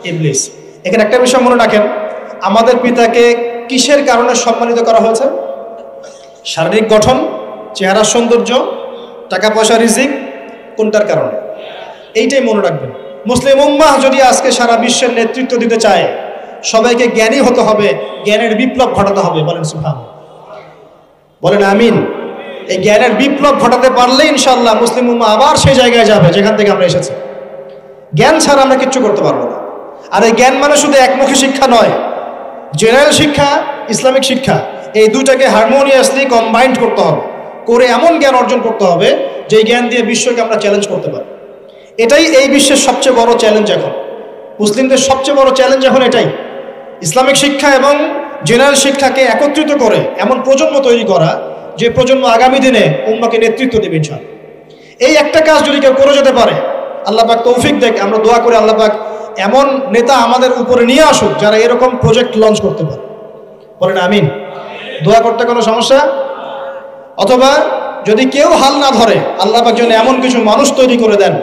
A: ইবলিস। এখানে একটা বিষয় মনে রাখেন, আমাদের পিতাকে কিসের কারণে সম্মানিত করা হয়েছে? শারীরিক গঠন, চেহারার সৌন্দর্য, টাকা পয়সা, রিজিক, কোনটার কারণে? এইটাই মনে রাখবেন। মুসলিম উম্মাহ যদি আজকে সারা বিশ্বের নেতৃত্ব দিতে চায়, সবাইকে জ্ঞানী হতে হবে, জ্ঞানের বিপ্লব ঘটাতে হবে। বলেন সুবহানাল্লাহ, বলেন আমিন। এই জ্ঞানের বিপ্লব ঘটাতে পারলে ইনশাআল্লাহ মুসলিম উম্মাহ আবার সেই জায়গায় যাবে যেখান থেকে আমরা এসেছি। জ্ঞান ছাড়া আমরা কিচ্ছু করতে পারবো না। আর এই জ্ঞান মানে শুধু একমুখী শিক্ষা নয়, জেনারেল শিক্ষা, ইসলামিক শিক্ষা, এই দুটাকে হারমোনিয়াসলি কম্বাইন্ড করতে হবে, করে এমন জ্ঞান অর্জন করতে হবে যে জ্ঞান দিয়ে বিশ্বকে আমরা চ্যালেঞ্জ করতে পারি। এটাই এই বিশ্বের সবচেয়ে বড় চ্যালেঞ্জ এখন, মুসলিমদের সবচেয়ে বড় চ্যালেঞ্জ এখন এটাই, ইসলামিক শিক্ষা এবং জেনারেল শিক্ষাকে একত্রিত করে এমন প্রজন্ম তৈরি করা যে প্রজন্ম আগামী দিনে উম্মাহকে নেতৃত্ব দেবে ইনশাআল্লাহ। এই একটা কাজ যদি কেউ করে যেতে পারে, আল্লাহ পাক তৌফিক দেখ, আমরা দোয়া করি আল্লাহ পাক এমন নেতা আমাদের উপরে নিয়ে আসুক যারা এরকম প্রজেক্ট লঞ্চ করতে পারে। বলেন আমিন। দোয়া করতে কোনো সমস্যা? অথবা যদি কেউ হাল না ধরে, আল্লাহ পাক যেন এমন কিছু মানুষ তৈরি করে দেন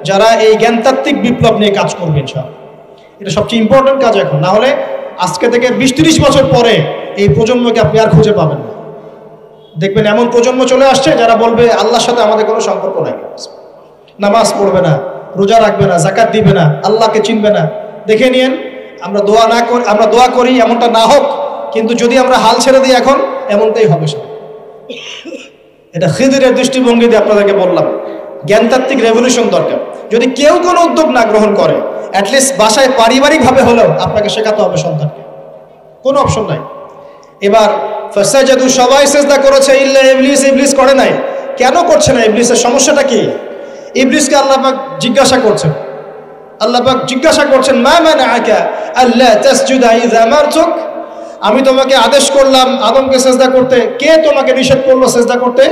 A: যারা এই জ্ঞানতাত্ত্বিক বিপ্লব নিয়ে কাজ করবে ইনশাআল্লাহ। এটা সবচেয়ে ইম্পর্টেন্ট কাজ এখন, না হলে আজকে থেকে 20-30 বছর পরে এই প্রজন্মকে আপনি আর খুঁজে পাবেন না। দেখবেন এমন প্রজন্ম চলে আসছে যারা বলবে আল্লাহর সাথে আমাদের কোনো সম্পর্ক নাই, নামাজ পড়বে না, রোজা রাখবে না, যাকাত দিবে না, আল্লাহকে চিনবে না। দেখে নিয়েন, আমরা দোয়া করি এমনটা না হোক, কিন্তু যদি আমরা হাল ছেড়ে দিই এখন এমনটাই হবে। এটা খিদিরের দৃষ্টিভঙ্গি দিয়ে আপনাদেরকে বললাম, জ্ঞানতাত্ত্বিক রেভলিউশন দরকার। যদি কেউ কোনো উদ্যোগ না গ্রহণ করে, অ্যাটলিস্ট বাসায় পারিবারিকভাবে হলেও আপনাকে শেখাতে হবে সন্তানকে, কোনো অপশন নাই। এবার ফাসাজাদু, সবাই সিজদা করেছে ইল্লা ইবলিস, ইবলিস করে নাই। কেন করছে না? ইবলিসের সমস্যাটা কি? ইবলিসকে আল্লাহ পাক জিজ্ঞাসা করছেন, আল্লাহ পাক জিজ্ঞাসা করছেন মা মানাআকা আল্লা তাসজুদা ইযা আমারতুক, আমি তোমাকে আদেশ করলাম আদমকে সিজদা করতে, কে তোমাকে নিষেধ করলো সিজদা করতে?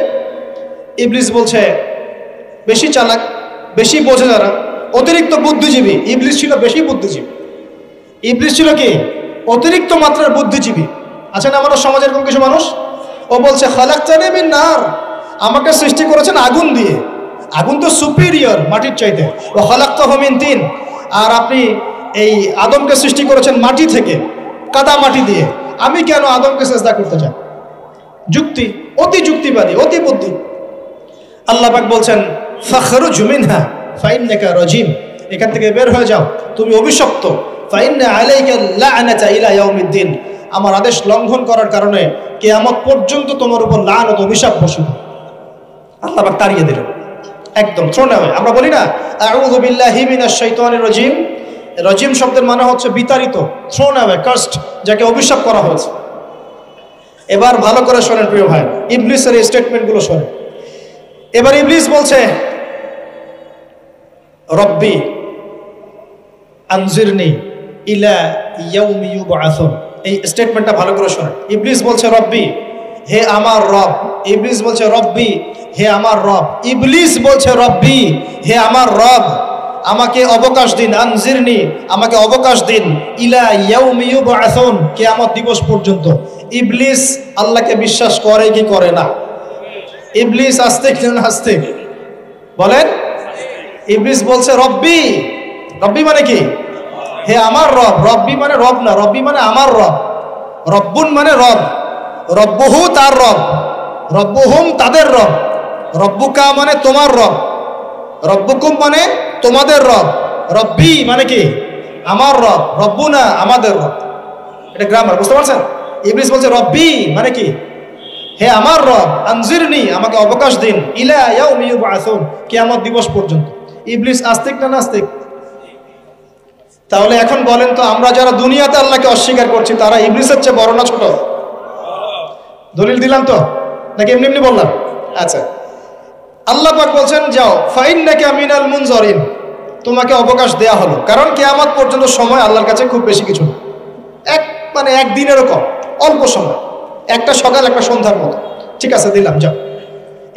A: ইবলিস বলছে, বেশি চালাক, বেশি বোঝে যারা, অতিরিক্ত বুদ্ধিজীবী। ইবলিস ছিল বেশি বুদ্ধিজীবী। ইবলিস ছিল কি? অতিরিক্ত মাত্রার বুদ্ধিজীবী। আছে না আমাদের সমাজের এরকম কিছু মানুষ? ও বলছে খালাকতানি মিন নার, আমাকে সৃষ্টি করেছেন আগুন দিয়ে, আগুন তো সুপিরিয়র মাটির চাইতে। ও খালাকতাহু মিন তিন, আর আপনি এই আদমকে সৃষ্টি করেছেন মাটি থেকে, কাদা মাটি দিয়ে, আমি কেন আদমকে সিজদা করতে চাই? যুক্তি, অতি যুক্তিবাদী, অতি বুদ্ধি। আল্লাহ পাক বলছেন ফাখরুজ মিনহা ফাইন্নাকা রাজিম, এখান থেকে বের হয়ে যাও, তুমি অভিশপ্ত। ফাইন্না আলাইকা লা'নাতা ইলা ইয়াউমিদ্দিন, আমার আদেশ লঙ্ঘন করার কারণে কিয়ামত পর্যন্ত তোমার উপর লানত, অভিশাপ বসবে। আল্লাহ পাক তাড়িয়ে দিলেন, একদম থ্রোন অ্যাওয়ে। আমরা বলি না আউযু বিল্লাহি মিনাশ শাইতানির রাজিম, রাজিম শব্দের মানে হচ্ছে বিতাড়িত, থ্রোন অ্যাওয়ে, কার্সড, যাকে অভিশাপ করা হয়েছে। এবার ভালো করে শোনেন প্রিয় ভাই, ইবলিসের এই স্টেটমেন্টগুলো শোনেন। এবার ইবলিস বলছে রব্বি আনজিরনি ইলা ইয়াউমি ইউবআসুন। এই স্টেটমেন্টটা ভালো করে শোনেন। ইবলিস বলছে রব্বি, হে আমার রব। ইবলিস বলছে রব্বি, হে আমার রব। ইবলিস বলছে রব্বি, হে আমার রব, আমাকে অবকাশ দিন। আনজিরনি, আমাকে অবকাশ দিন। ইলা ইয়াউমি ইউবআসুন, কিয়ামত দিবস পর্যন্ত। ইবলিস আল্লাহকে বিশ্বাস করে কি করে না? ইবলিস আস্তিক না নাস্তিক? বলেন। ইবলিস বলছে রব্বি। রব্বি মানে কি? হে আমার রব। রব্বি মানে রব না, রব্বি মানে আমার রব। রব্বুন মানে রব, রব্বুহু তার রব, রব্বুহুম তাদের রব, রব্বুকা মানে তোমার রব, রব্বুকুম মানে তোমাদের রব, রব্বি মানে কি? আমার রব, রব্বুনা আমাদের রব। এটা গ্রামার, বুঝতে পারছেন? ইবলিস বলছে রব্বি মানে কি? হে আমার রব, আনজিরনি, আমাকে অবকাশ দিন, ইলা ইয়াউমি ইউবআসুন, কিয়ামত দিবস পর্যন্ত। ইবলিস আস্তিক না নাস্তিক? তাহলে এখন বলেন তো, আমরা যারা দুনিয়াতে আল্লাহকে অস্বীকার করছি তারা ইবলিসের চেয়ে বড় না ছোট? দলিল দিলাম তো, নাকি এমনি এমনি বললাম? আচ্ছা, আল্লাহ পাক বলছেন যাও, ফাইন্নাকা মিনাল মুনজারিন, তোমাকে অবকাশ দেয়া হলো। কারণ কিয়ামত পর্যন্ত সময় আল্লাহর কাছে খুব বেশি কিছু না, একদিনেরও কম, অল্প সময়, একটা সকাল একটা সন্ধ্যার মতো। ঠিক আছে, দিলাম, যাও।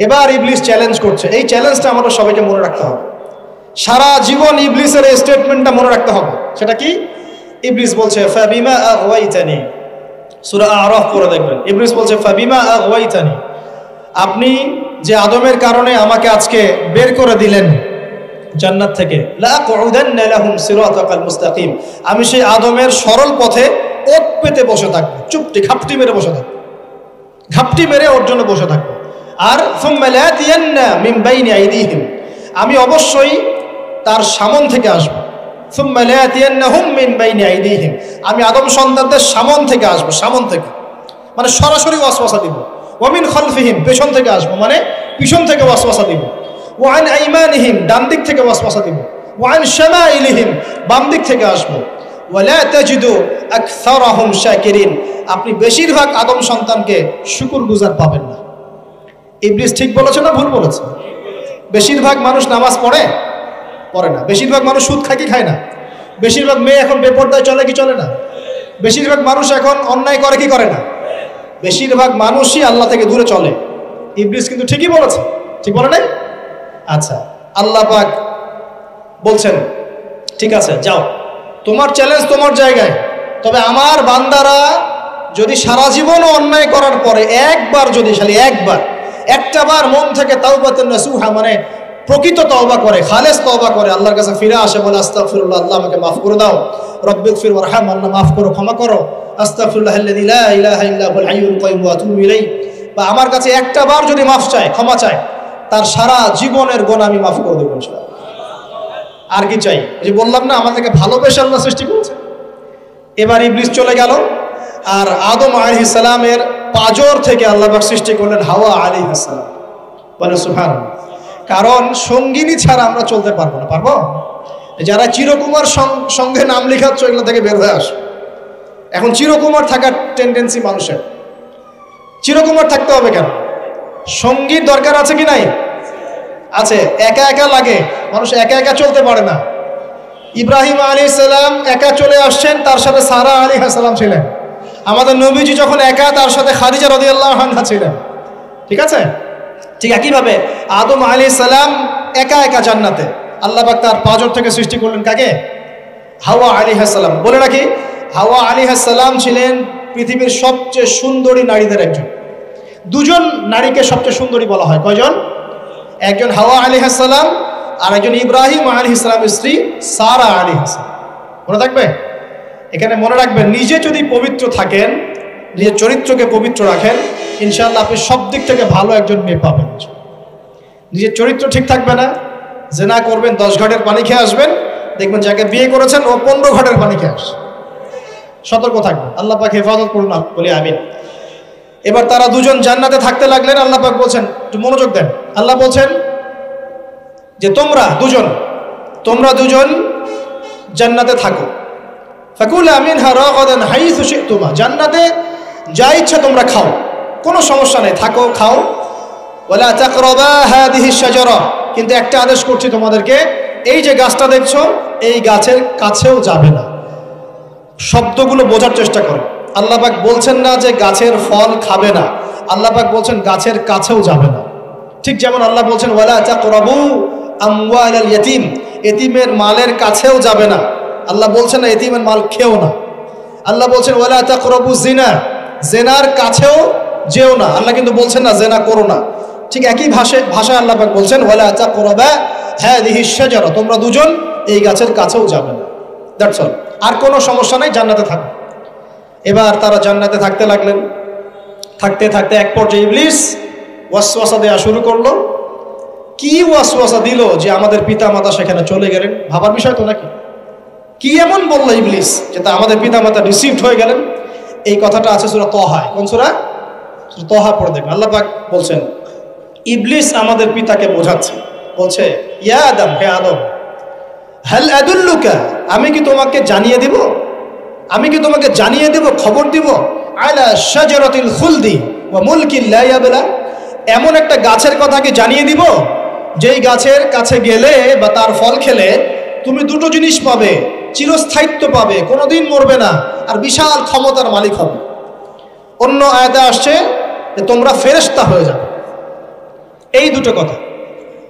A: এবার ইবলিস চ্যালেঞ্জ করছে। এই চ্যালেঞ্জটা আমাদের সবাইকে মনে রাখতে হবে, সারা জীবন ইবলিসের এই স্টেটমেন্টটা মনে রাখতে হবে। সেটা কি? ইবলিস বলছে ফাবিমা আগওয়াইতানি, সূরা আরাফ পড়ে দেখবেন। ইবলিস বলছে ফাবিমা আগওয়াইতানি, আপনি যে আদমের কারণে আমাকে আজকে বের করে দিলেন জান্নাত থেকে, লাআকুদান্না লাহুম সিরাতাকাল মুস্তাকিম, আমি সেই আদমের সরল পথে ওত পেতে বসে থাকবো, চুপটি ঘাপটি মেরে বসে থাকবো, ঘাপটি মেরে ওর জন্য বসে থাকবো। আর সুম্মা লাতিয়ান্না মিন বাইনি আইদিহিম, আমি অবশ্যই তার সামন থেকে আসবো। সুম্মা লাতিয়ান্নাহুম মিন বাইনি আইদিহিম, আমি আদম সন্তানদের সামন থেকে আসবো, সামন থেকে মানে সরাসরি ওয়াসওয়াসা দিব। ওয়া মিন খালফিহিম, পেছন থেকে আসবো মানে পিছন থেকে ওয়াসওয়াসা দিব। ওয়া আন আইমানিহিম, ডান দিক থেকে ওয়াসওয়াসা দিব। ওয়া আন শামাইলিহিম, বাম দিক থেকে আসবো। ওয়ালা তাজিদু আকসারাহুম শাকিরিন, আপনি বেশিরভাগ আদম সন্তানকে শুকরগুজার পাবেন না। ইবলিস ঠিক বলেছে না ভুল বলেছে? বেশিরভাগ মানুষ নামাজ পড়ে না, বেশিরভাগ মানুষ সুদ খায় কি খায় না, বেশিরভাগ মেয়ে এখন বেপরদায় চলে কি চলে না, বেশিরভাগ মানুষ এখন অন্যায় করে কি করে না, বেশিরভাগ মানুষই আল্লাহ থেকে দূরে চলে। ইবলিস কিন্তু ঠিকই বলেছে, ঠিক বলে নাই? আচ্ছা, আল্লাহ পাক বলছেন ঠিক আছে যাও, তোমার চ্যালেঞ্জ তোমার জায়গায়, তবে আমার বান্দারা যদি সারা জীবনও অন্যায় করার পরে একবার, যদি খালি একটা বার মন থেকে তাওবাতুন নাসুহা মানে প্রকৃত তওবা করে, খালেস তওবা করে, আল্লাহর কাছে ফিরে আসে, বলে আস্তাগফিরুল্লাহ, আল্লাহ আমাকে মাফ করে দাও, রব্বিগফির ওয়ারহাম, আল্লাহ মাফ করো, ক্ষমা করো, আস্তাগফিরুল্লাহাল্লাযী লা ইলাহা ইল্লা হুয়াল হাইয়ুল কাইয়্যুম ওয়া আতুবু ইলাইহি, বা আমার কাছে একটা বার যদি মাফ চায়, ক্ষমা চায়, তার সারা জীবনের গুনাহ আমি মাফ করে দেব ইনশাআল্লাহ। আর কি চাই? ওই যে বললাম না, আমাদেরকে ভালোবেসে আল্লাহ সৃষ্টি করেছে। এবার ইবলিস চলে গেল, আর আদম আলাইহিস সালামের পাজর থেকে আল্লাহ পাক সৃষ্টি করলেন হাওয়া আলাইহিস সালাম। বলে সুবহানাল্লাহ। কারণ সঙ্গিনী ছাড়া আমরা চলতে পারবো না। পারবো? যারা চিরকুমার সঙ্গে নাম লেখাচ্ছ, এগুলো থেকে বের হয়ে আসো। এখন চিরকুমার থাকার টেন্ডেন্সি মানুষের, চিরকুমার থাকতে হবে কেন? সঙ্গীর দরকার আছে কি নাই? আছে। একা একা লাগে, মানুষ একা একা চলতে পারে না। ইব্রাহিম আলাইহিস সালাম একা চলে আসছেন, তার সাথে সারা আলাইহিস সালাম ছিলেন। আমাদের নবীজি যখন একা, তার সাথে খাদিজা রাদিয়াল্লাহু আনহা ছিলেন। ঠিক আছে? ঠিক একইভাবে আদম আলাইহিস সালাম একা একা জান্নাতে, আল্লাহ পাক তার পাঁজর থেকে সৃষ্টি করলেন কাকে? হাওয়া আলাইহিস সালাম। বলে রাখি, হাওয়া আলাইহিস সালাম ছিলেন পৃথিবীর সবচেয়ে সুন্দরী নারীদের একজন। দুজন নারীকে সবচেয়ে সুন্দরী বলা হয়, কয়জন? একজন হাওয়া আলাইহিস সালাম, আর একজন ইব্রাহিম আলাইহিস সালামের স্ত্রী সারা আলাইহিস সালাম। মনে থাকবে? এখানে মনে রাখবেন, নিজে যদি পবিত্র থাকেন, নিজের চরিত্রকে পবিত্র রাখেন, ইনশাআল্লাহ আপনি সব দিক থেকে ভালো একজন মেয়ে পাবেন। নিজের চরিত্র ঠিক থাকবে না, জেনা করবেন, 10 ঘাটের পানি খেয়ে আসবেন, দেখবেন যাকে বিয়ে করেছেন ও 15 ঘাটের পানি খেয়ে আসছে। সতর্ক থাকবেন, আল্লাহ পাক হেফাজত করুন বলি আমিন। এবার তারা দুজন জান্নাতে থাকতে লাগলেন। আল্লাহ পাক বলছেন, একটু মনোযোগ দেন, আল্লাহ বলছেন যে তোমরা দুজন জান্নাতে থাকো। ফাকুলা মিনহা রাগাদান হাইসু শি'তুমা, জান্নাতে যা ইচ্ছা তোমরা খাও, কোনো সমস্যা নেই, থাকো খাও। ওয়ালা তাকরাবা হাদিহি শাজারা, কিন্তু একটা আদেশ করছি তোমাদেরকে, এই যে গাছটা দেখছো এই গাছের কাছেও যাবে না। শব্দগুলো বোঝার চেষ্টা করো। আল্লাহ পাক বলছেন না যে গাছের ফল খাবে না, আল্লাহ পাক বলছেন গাছের কাছেও যাবে না। ঠিক যেমন আল্লাহ বলছেন ওয়ালা তাকরাবু আমওয়ালাল ইয়াতীম, এতিমের মালের কাছেও যাবে না। আল্লাহ বলছেন না এতিমের মাল খেও না। আল্লাহ বলছেন ওয়ালা তাকরাবু জিনা, জেনার কাছেও যেও না। আল্লাহ কিন্তু বলছেন না জেনা করো না। ঠিক একই ভাষায় আল্লাহ পাক বলছেন ওয়ালা তাকরাবা হাদিহি শাজারা, তোমরা দুজন এই গাছের কাছেও যাবে না। That's all. আর কোনো সমস্যা নাই, জান্নাতে থাকো। এবার তারা জান্নাতে থাকতে লাগলেন। থাকতে থাকতে এক পর্যায়ে ইবলিস ওয়াসওয়াসা দেওয়া শুরু করলো। কি ওয়াসওয়াসা দিল যে আমাদের পিতামাতা সেখানে চলে গেলেন? ভাবার বিষয় তো নাকি? কি এমন বলল ইবলিস যে তা আমাদের পিতামাতা রিসিভড হয়ে গেলেন? এই কথাটা আছে সূরা তাহায়। কোন সূরা? সূরা তাহা পড়ে দেখবেন। আল্লাহ পাক বলছেন ইবলিস আমাদের পিতাকে বোঝাচ্ছে, বলছে ইয়া আদম, হে আদম, হাল আদুল্লুকা, আমি কি তোমাকে জানিয়ে দিব, আমি কি তোমাকে জানিয়ে দেব, খবর দিব, আলা শাজারাতিল খুলদি ওয়া মুলকিন লা ইয়াবলা, এমন একটা গাছের কথা কি জানিয়ে দিব যেই গাছের কাছে গেলে বা তার ফল খেলে তুমি দুটো জিনিস পাবে, চিরস্থায়িত্ব পাবে, কোনোদিন মরবে না, আর বিশাল ক্ষমতার মালিক হবে। অন্য আয়াতে আসছে যে তোমরা ফেরেশতা হয়ে যাবে। এই দুটো কথা।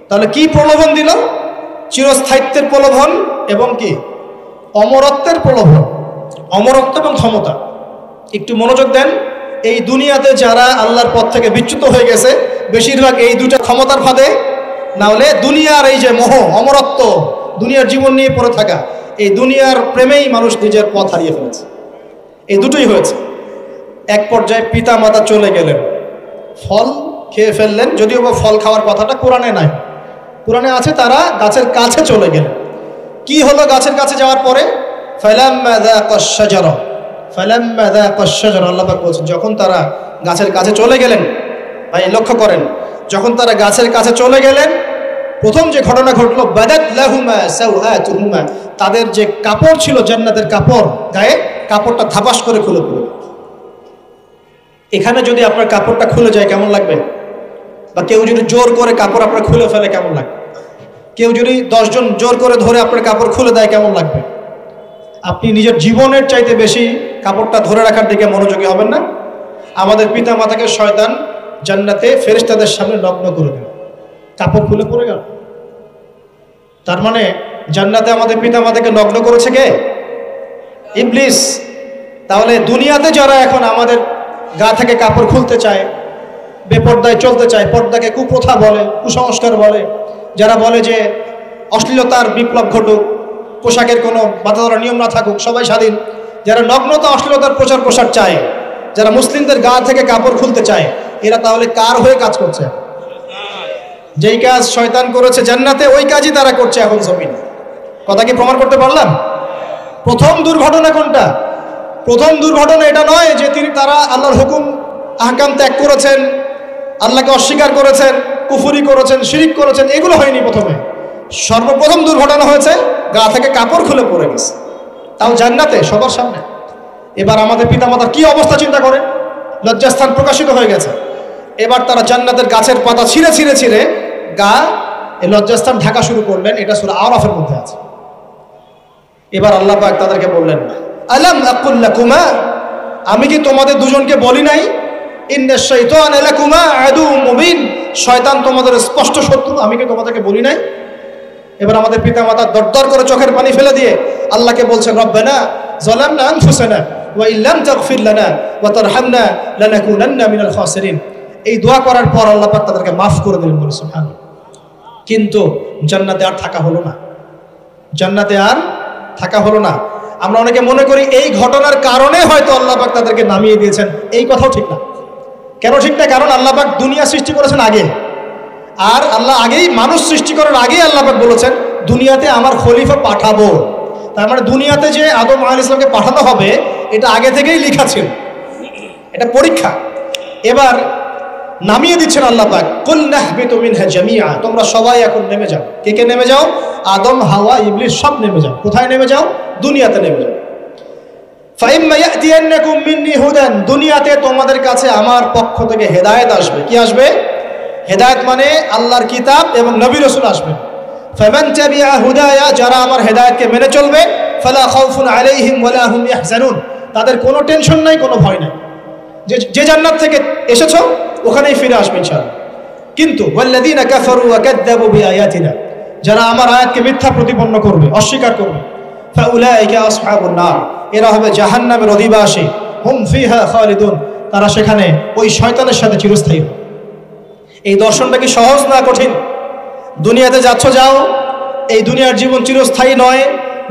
A: তাহলে কি প্রলোভন দিল? চিরস্থায়িত্বের প্রলোভন এবং কি অমরত্বের প্রলোভন, অমরত্ব এবং ক্ষমতা। একটু মনোযোগ দেন। এই দুনিয়াতে যারা আল্লাহর পথ থেকে বিচ্যুত হয়ে গেছে বেশিরভাগ এই দুটো ক্ষমতার ফাঁদে, না হলে দুনিয়ার এই যে মোহ, অমরত্ব, দুনিয়ার জীবন নিয়ে পড়ে থাকা, এই দুনিয়ার প্রেমেই মানুষ নিজের পথ হারিয়ে ফেলেছে। এই দুটোই হয়েছে। এক পর্যায়ে পিতা মাতা চলে গেলেন, ফল খেয়ে ফেললেন, যদিও বা ফল খাওয়ার কথাটা কোরআনে নাই, কোরআনে আছে তারা গাছের কাছে চলে গেলেন। কি হলো গাছের কাছে যাওয়ার পরে? ফালাম্মা যাকাশ শাজারা, ফালাম্মা যাকাশ শাজারা, আল্লাহ পাক বলছেন যখন তারা গাছের কাছে চলে গেলেন। ভাই লক্ষ্য করেন, যখন তারা গাছের কাছে চলে গেলেন প্রথম যে ঘটনা ঘটলো, বাদাত লাহুমা সাওআতুহুমা, তাদের যে কাপড় ছিল জান্নাতের কাপড়, গায়ে কাপড়টা ধাপাস করে খুলে পড়ল। এখানে যদি আপনার কাপড়টা খুলে যায় কেমন লাগবে? বা কেউ যদি জোর করে কাপড় আপনার খুলে ফেলে কেমন লাগবে? কেউ যদি 10 জন জোর করে ধরে আপনার কাপড় খুলে দেয় কেমন লাগবে? আপনি নিজের জীবনের চাইতে বেশি কাপড়টা ধরে রাখার দিকে মনোযোগী হবেন না? আমাদের পিতা মাতাকে শয়তান জান্নাতে ফেরেশতাদের সামনে নগ্ন করে দিল, কাপড় খুলে পড়ে গেল। তার মানে জান্নাতে আমাদের পিতা মাতাকে নগ্ন করেছে কে? ইবলিস। তাহলে দুনিয়াতে যারা এখন আমাদের গা থেকে কাপড় খুলতে চায়, বেপর্দায় চলতে চায়, পর্দাকে কুপ্রথা বলে, কুসংস্কার বলে, যারা বলে যে অশ্লীলতার বিপ্লব ঘটুক, পোশাকের কোনো বাধা ধরা নিয়ম না থাকুক, সবাই স্বাধীন, যারা নগ্নতা অশ্লীলতার প্রচার প্রসার চায়, যারা মুসলিমদের গা থেকে কাপড় খুলতে চায়, এরা তাহলে কার হয়ে কাজ করছে? যেই কাজ শয়তান করেছে জান্নাতে ওই কাজই তারা করছে এখন জমিনে। কথা কি প্রমাণ করতে পারলাম? প্রথম দুর্ঘটনা কোনটা? প্রথম দুর্ঘটনা এটা নয় যে তারা আল্লাহর হুকুম আহকাম ত্যাগ করেছেন, আল্লাহকে অস্বীকার করেছেন, কুফরি করেছেন, শিরিক করেছেন, এগুলো হয়নি প্রথমে। সর্বপ্রথম দুর্ঘটনা হয়েছে গা থেকে কাপড় খুলে পড়ে গেছে, তাও জান্নাতে সবার সামনে। এবার আমাদের পিতামাতার কি অবস্থা চিন্তা করেন, লজ্জাস্থান প্রকাশিত হয়ে গেছে। এবার তারা জান্নাতের গাছের পাতা ছিঁড়ে ছিঁড়ে ছিঁড়ে গা এই লজ্জাস্থান ঢাকা শুরু করলেন। এটা সূরা আরাফের মধ্যে আছে। এবার আল্লাহ পাক তাদেরকে বললেন, আলাম আকুল লাকুমা, আমি কি তোমাদের দুজনকে বলি নাই, ইন্নাশ শাইতানা লাকুমা আদুউম মুবিন, শয়তান তোমাদের স্পষ্ট শত্রু, আমি কি তোমাদেরকে বলি নাই? এবার আমাদের পিতামাতা দরদর করে চোখের পানি ফেলে দিয়ে আল্লাহকে বলছেন, রব্বানা যালামনা আনফুসানা ওয়া ইল্লাম তাগফির লানা ওয়া তারহামনা লানাকুনান্না মিনাল খাসিরিন। এই দোয়া করার পর আল্লাহ পাক তাদেরকে মাফ করে দিলেন, বলে সুবহানাল্লাহ। কিন্তু জান্নাতে আর থাকা হলো না, জান্নাতে আর থাকা হলো না। আমরা অনেকে মনে করি এই ঘটনার কারণে হয়তো আল্লাহ পাক তাদেরকে নামিয়ে দিয়েছেন, এই কথাও ঠিক না। কেন ঠিক না? কারণ আল্লাহ পাক দুনিয়া সৃষ্টি করেছেন আগে, আর আল্লাহ আগেই মানুষ সৃষ্টি করার আগেই আল্লাহ পাক বলেছেন দুনিয়াতে আমার খলিফা পাঠাবো। তার মানে দুনিয়াতে যে আদম আলাইহিস সালামকে পাঠানো হবে এটা আগে থেকেই লেখা ছিল, এটা পরীক্ষা। এবার নামিয়ে দিচ্ছেন আল্লাহ পাক, কুল নাহবিতু মিনহা জামিআ, তোমরা সবাই এখন নেমে যাও। কে কে নেমে যাও? আদম, হাওয়া, ইবলিস সব নেমে যাও। কোথায় নেমে যাও? দুনিয়াতে নেমে যাও। ফাইম্মা ইয়াতিয়ান্নাকুম মিন্নি হুদান, দুনিয়াতে তোমাদের কাছে আমার পক্ষ থেকে হেদায়েত আসবে। কি আসবে? হেদায়েত মানে আল্লাহর কিতাব এবং নবী রাসূল আসবে। ফামান তাবিআ হুদায়া, যারা আমার হেদায়েতকে মেনে চলবে, ফালা খাউফুন আলাইহিম ওয়ালা হুম ইয়াহজানুন, তাদের কোনো টেনশন নাই, কোনো ভয় নাই। যে জান্নাত থেকে এসেছো ওখানেই ফিরে আসবে ইনশাআল্লাহ। কিন্তু ওয়াল্লাযীনা কাফারু ওয়া কাযযাবু বিআয়াতিনা, যারা আমার আয়াতকে মিথ্যা প্রতিপন্ন করবে, অস্বীকার করবে, ফাউলাইকা আসহাবুন নার, এরা হবে জাহান্নামের অধিবাসী। হুম ফিহা খালিদুন, তারা সেখানে ওই শয়তানের সাথে চিরস্থায়ী হবে। এই দর্শনটা কি সহজ না কঠিন? দুনিয়াতে যাচ্ছ যাও, এই দুনিয়ার জীবন চিরস্থায়ী নয়,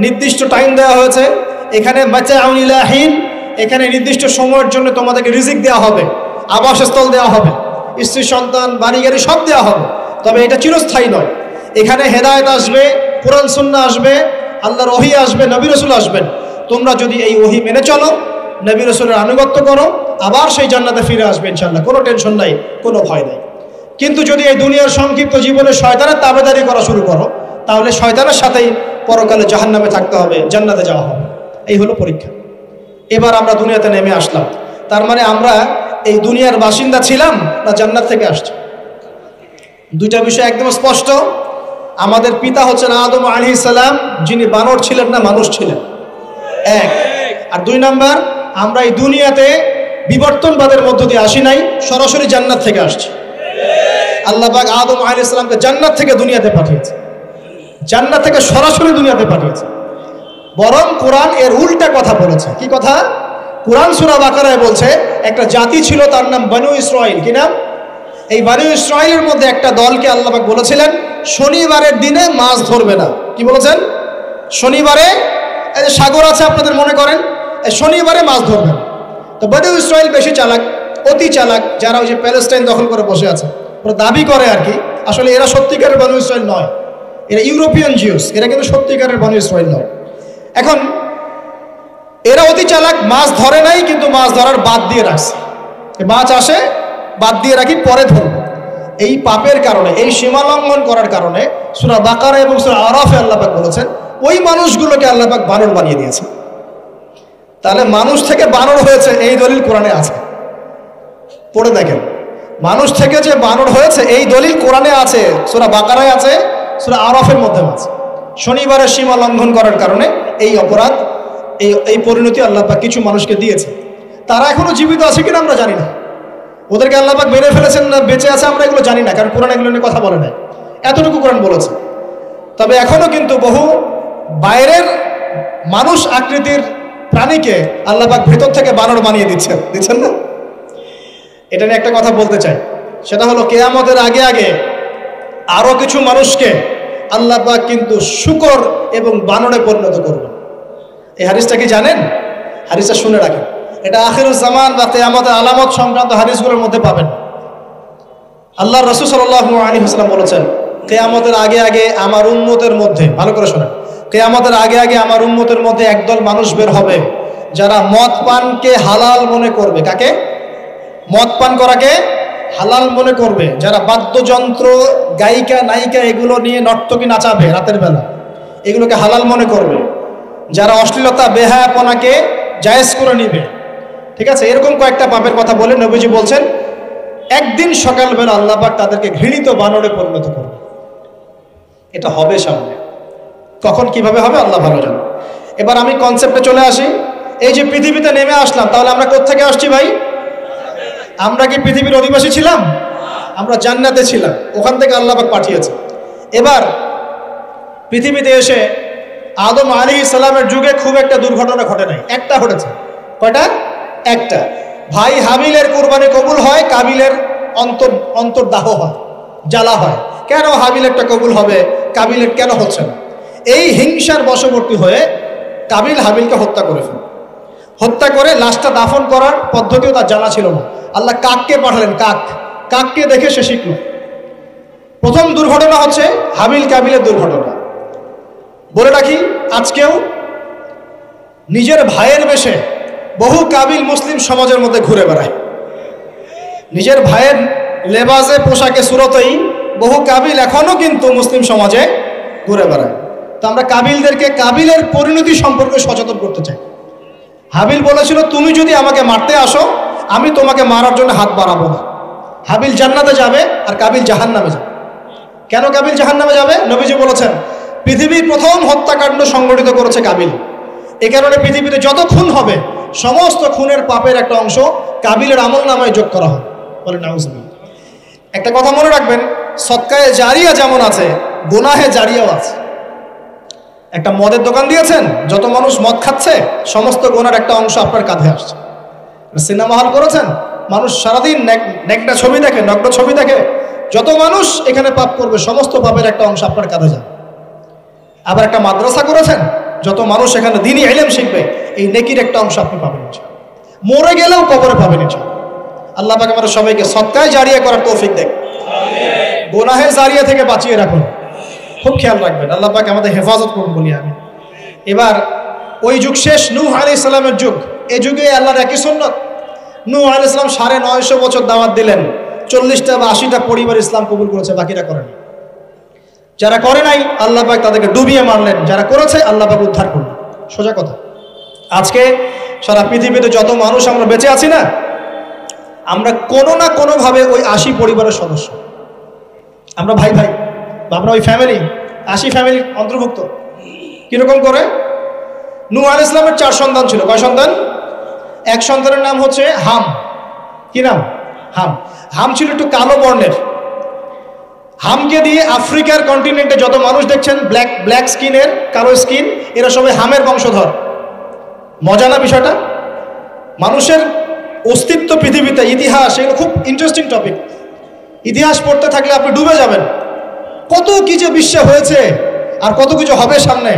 A: নির্দিষ্ট টাইম দেওয়া হয়েছে। এখানে মাতাউন ইলাহিন, এখানে নির্দিষ্ট সময়ের জন্য তোমাদেরকে রিজিক দেওয়া হবে, আবাসস্থল দেওয়া হবে, স্ত্রী সন্তান বাড়ি গাড়ি সব দেওয়া হবে, তবে এটা চিরস্থায়ী নয়। এখানে হেদায়েত আসবে, কোরআন সুন্নাহ আসবে, আল্লাহর ওহী আসবে, নবী রাসূল আসবেন। তোমরা যদি এই ওহী মেনে চলো, নবী রাসূলের আনুগত্য করো, আবার সেই জান্নাতে ফিরে আসবে ইনশাআল্লাহ, কোনো টেনশন নাই, কোনো ভয় নাই। কিন্তু যদি এই দুনিয়ার সংক্ষিপ্ত জীবনে শয়তানের তাবেদারি করা শুরু করো, তাহলে শয়তানের সাথেই পরকালে জাহান্নামে থাকতে হবে, জান্নাতে যাওয়া হবে। এই হলো পরীক্ষা। এবার আমরা দুনিয়াতে নেমে আসলাম, তার মানে আমরা এই দুনিয়ার বাসিন্দা ছিলাম না জান্নাত থেকে আসছি? দুইটা বিষয় একদম স্পষ্ট। আমাদের পিতা হচ্ছেন আদম আলাইহিস সালাম, যিনি বানর ছিলেন না মানুষ ছিলেন, এক। আর দুই নাম্বার, আমরা এই দুনিয়াতে বিবর্তনবাদের মধ্য দিয়ে আসি নাই, সরাসরি জান্নাত থেকে আসছি। আল্লাহ পাক আদম আলাইহিস সালামকে জান্নাত থেকে দুনিয়াতে পাঠিয়েছে, জান্নাত থেকে সরাসরি দুনিয়াতে পাঠিয়েছে। বরং কোরআন এর উল্টা কথা বলেছে। কি কথা? কোরআন সূরা বাকারায় বলছে একটা জাতি ছিল, তার নাম বনু ইসরাইল। কি নাম? এই বনু ইসরাইলের মধ্যে একটা দলকে আল্লাহ পাক বলেছিলেন শনিবারের দিনে মাছ ধরবে না। কি বলেছেন? শনিবারে, এই যে সাগর আছে আপনাদের মনে করেন, এই শনিবারে মাছ ধরবে না। তো বনু ইসরাইল বেশি চালাক, অতি চালাক, যারা ওই যে প্যালেস্টাইন দখল করে বসে আছে, ওরা দাবি করে আর কি, আসলে এরা সত্যিকারের বনু ইসরাইল নয়, এরা ইউরোপিয়ান জিউস, এরা কিন্তু সত্যিকারের বনু ইসরাইল নয়। এখন এরা অতি চালাক, মাছ ধরে নাই, কিন্তু মাছ ধরার বাদ দিয়ে রাখছে। মাছ আসে, বাদ দিয়ে রাখি, পরে ধরবো। এই পাপের কারণে, এই সীমা লঙ্ঘন করার কারণে সূরা বাকারা এবং সূরা আরাফে আল্লাহ পাক বলেছেন ওই মানুষগুলোকে আল্লাহ পাক বানর বানিয়ে দিয়েছে। তাহলে মানুষ থেকে বানর হয়েছে এই দলিল কোরআনে আছে, পড়ে দেখেন। মানুষ থেকে যে বানর হয়েছে এই দলিল কোরআনে আছে, সূরা বাকারায় আছে, সূরা আরাফের মধ্যে আছে। শনিবারের সীমা লঙ্ঘন করার কারণে এই অপরাধ, এই পরিণতি আল্লাহ পাক কিছু মানুষকে দিয়েছে। তারা এখনো জীবিত আছে কিনা আমরা জানি না, ওদেরকে আল্লাহ পাক মেরে ফেলেছেন না বেঁচে আছে আমরা এগুলো জানি না, কারণ কোরআন এগুলো নিয়ে কথা বলে নাই। এতটুকু কোরআন বলেছে। তবে এখনো কিন্তু বহু বাইরের মানুষ আকৃতির প্রাণীকে আল্লাহ পাক ভেতর থেকে বানর বানিয়ে দিচ্ছেন না। এটা নিয়ে একটা কথা বলতে চাই, সেটা হলো কিয়ামতের আগে আগে আরো কিছু মানুষকে আল্লাহ পাক কিন্তু শূকর এবং বানরে পরিণত করবেন। এই হাদিসটা কি জানেন? হাদিসটা শুনে রাখেন, এটা আখিরুজ জামান বা কিয়ামতের আলামত সংক্রান্ত হাদিসগুলোর মধ্যে পাবেন। আল্লাহ রাসূল সাল্লাল্লাহু আলাইহি ওয়াসাল্লাম বলেছেন কিয়ামতের আগে আগে আমার উম্মতের মধ্যে, ভালো করে শোনেন, কিয়ামতের আগে আগে আমার উম্মতের মধ্যে একদল মানুষ বের হবে যারা মদ পানকে হালাল মনে করবে। কাকে? মদ পান করাকে হালাল মনে করবে, যারা বাদ্যযন্ত্র, গায়িকা, নায়িকা এগুলো নিয়ে নর্তকী নাচাবে রাতের বেলা, এগুলোকে হালাল মনে করবে, যারা অশ্লীলতা, বেহায়াপনাকে জায়েজ করে নিবে। ঠিক আছে, এরকম কয়েকটা পাপের কথা বলে নবীজি বলছেন একদিন সকালবেলা আল্লাহ পাক তাদেরকে ঘৃণিত বানরে পরিণত করবে। এটা হবে সামনে, কখন কিভাবে হবে আল্লাহ ভালো জানে। এবার আমি কনসেপ্টে চলে আসি। এই যে পৃথিবীতে নেমে আসলাম, তাহলে আমরা কোত্থেকে আসছি ভাই? আমরা কি পৃথিবীর অধিবাসী ছিলাম? আমরা জান্নাতে ছিলাম, ওখান থেকে আল্লাহ পাক পাঠিয়েছে। এবার পৃথিবীতে এসে আদম আলাইহিস সালামের যুগে খুব একটা দুর্ঘটনা ঘটে নাই, একটা ঘটেছে। কয়টা? একটা। ভাই হাবিলের কুরবানি কবুল হয়, কাবিলের অন্তর্দাহ হয়, জ্বালা হয়। কেন হাবিলেরটা কবুল হবে, কাবিলের কেন হচ্ছে না? এই হিংসার বশবর্তী হয়ে কাবিল হাবিলকে হত্যা করে ফেলে। হত্যা করে লাশটা দাফন করার পদ্ধতিও তার জানা ছিল না। আল্লাহ কাককে পাঠালেন, কাককে দেখে সে শিখল। প্রথম দুর্ঘটনা হচ্ছে হাবিল কাবিলের দুর্ঘটনা। বলে রাখি, আজকেও নিজের ভাইয়ের বেশে বহু কাবিল মুসলিম সমাজের মধ্যে ঘুরে বেড়ায়। নিজের ভাইয়ের লেবাসে, পোশাকে, সুরতেই বহু কাবিল এখনো কিন্তু মুসলিম সমাজে ঘুরে বেড়ায়। তো আমরা কাবিলদেরকে কাবিলের পরিণতি সম্পর্কে সচেতন করতে চাই। হাবিল বলেছিল তুমি যদি আমাকে মারতে আসো আমি তোমাকে মারার জন্য হাত বাড়াবো না। হাবিল জান্নাতে যাবে আর কাবিল জাহান্নামে যাবে। কেন কাবিল জাহান্নামে যাবে? নবীজি বলেছেন পৃথিবীর প্রথম হত্যাকাণ্ড সংগঠিত করেছে কাবিল। এ কারণে পৃথিবীতে যত খুন হবে সমস্ত খুনের পাপের একটা অংশ কাবিলের আমল নামায় যোগ করা হবে। বলে নাউজুবিল্লাহ। একটা কথা মনে রাখবেন, সদকায়ে জারিয়া যেমন আছে গুনাহে জারিয়াও আছে। একটা মদের দোকান দিয়েছেন, যত মানুষ মদ খাচ্ছে সমস্ত গুনার একটা অংশ আপনার কাঁধে আসছে। সিনেমা হল করেছেন, মানুষ সারাদিন নেকটা ছবি দেখে, নগ্ন ছবি দেখে, যত মানুষ এখানে পাপ করবে সমস্ত পাপের একটা অংশ আপনার কাঁধে যাবে। আবার একটা মাদ্রাসা করেছেন, যত মানুষ এখানে দ্বীনি ইলম শিখবে এই নেকির একটা অংশ আপনি পাবেন। মরে গেলেও কবরে পাবেন। আল্লাহ পাক আমাদের সবাইকে সদকায়ে জারিয়া করার তৌফিক দেন, গুনাহের জারিয়া থেকে বাঁচিয়ে রাখুন। খুব খেয়াল রাখবেন, আল্লাহ পাক আমাদের হেফাজত করুন বলি আমি। এবার ওই যুগ শেষ, নূহ আলাইহিস সালামের যুগ। এই যুগে আল্লাহর একই সুন্নাত। নূহ আলাইহিস সালাম 950 বছর দাওয়াত দিলেন, 40টা বা 80টা পরিবার ইসলাম কবুল করেছে, বাকিরা করেনি। যারা করে নাই আল্লাহ পাক তাদেরকে ডুবিয়ে মারলেন, যারা করেছে আল্লাহ পাক উদ্ধার করলেন। সোজা কথা। আজকে সারা পৃথিবীতে যত মানুষ আমরা বেঁচে আছি না, আমরা কোনো না কোনোভাবে ওই 80 পরিবারের সদস্য। আমরা ভাই ভাই, আমরা ওই ফ্যামিলি, 80 ফ্যামিলির অন্তর্ভুক্ত। কিরকম করে? নূহ আলাইহিস সালামের 4 সন্তান ছিল। কয় সন্তান? এক সন্তানের নাম হচ্ছে হাম। কি নাম? হাম। হাম ছিল একটু কালো বর্ণের। হামকে দিয়ে আফ্রিকার কন্টিনেন্টে যত মানুষ দেখছেন ব্ল্যাক স্কিনের, কালো স্কিন, এরা সবাই হামের বংশধর। মজা না বিষয়টা? মানুষের অস্তিত্ব পৃথিবীতে, ইতিহাস, এগুলো খুব ইন্টারেস্টিং টপিক। ইতিহাস পড়তে থাকলে আপনি ডুবে যাবেন। কত কি যে বিশ্বে হয়েছে আর কত কিছু হবে সামনে,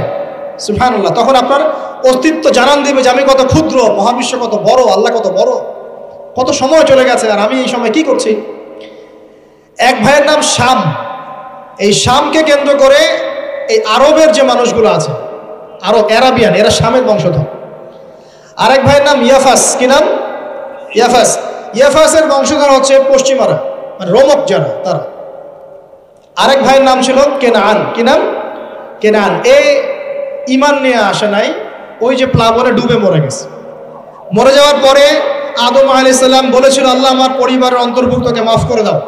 A: সুবহানাল্লাহ। তখন আপনার অস্তিত্ব জানান দিবে যে আমি কত ক্ষুদ্র, মহাবিশ্ব কত বড়, আল্লাহ কত বড়, কত সময় চলে গেছে আর আমি এই সময় কি করছি। এক ভাইয়ের নাম শাম। এই শামকে কেন্দ্র করে এই আরবের যে মানুষগুলো আছে, আরব, অ্যারাবিয়ান, এরা শামের বংশধর। আরেক ভাইয়ের নাম ইয়াফাস। কি নাম? ইয়াফাস। ইয়াফাসের বংশধর হচ্ছে পশ্চিমারা, মানে রোমক যারা, তারা। আরেক ভাইয়ের নাম ছিল কেনান। কি নাম? কেনান। এ ইমান নিয়ে আসে নাই, ওই যে প্লাবনে ডুবে মরে গেছে। মরে যাওয়ার পরে আদম আলাইহিস সালাম বলেছিল আল্লাহ আমার পরিবারের অন্তর্ভুক্তকে মাফ করে দাও।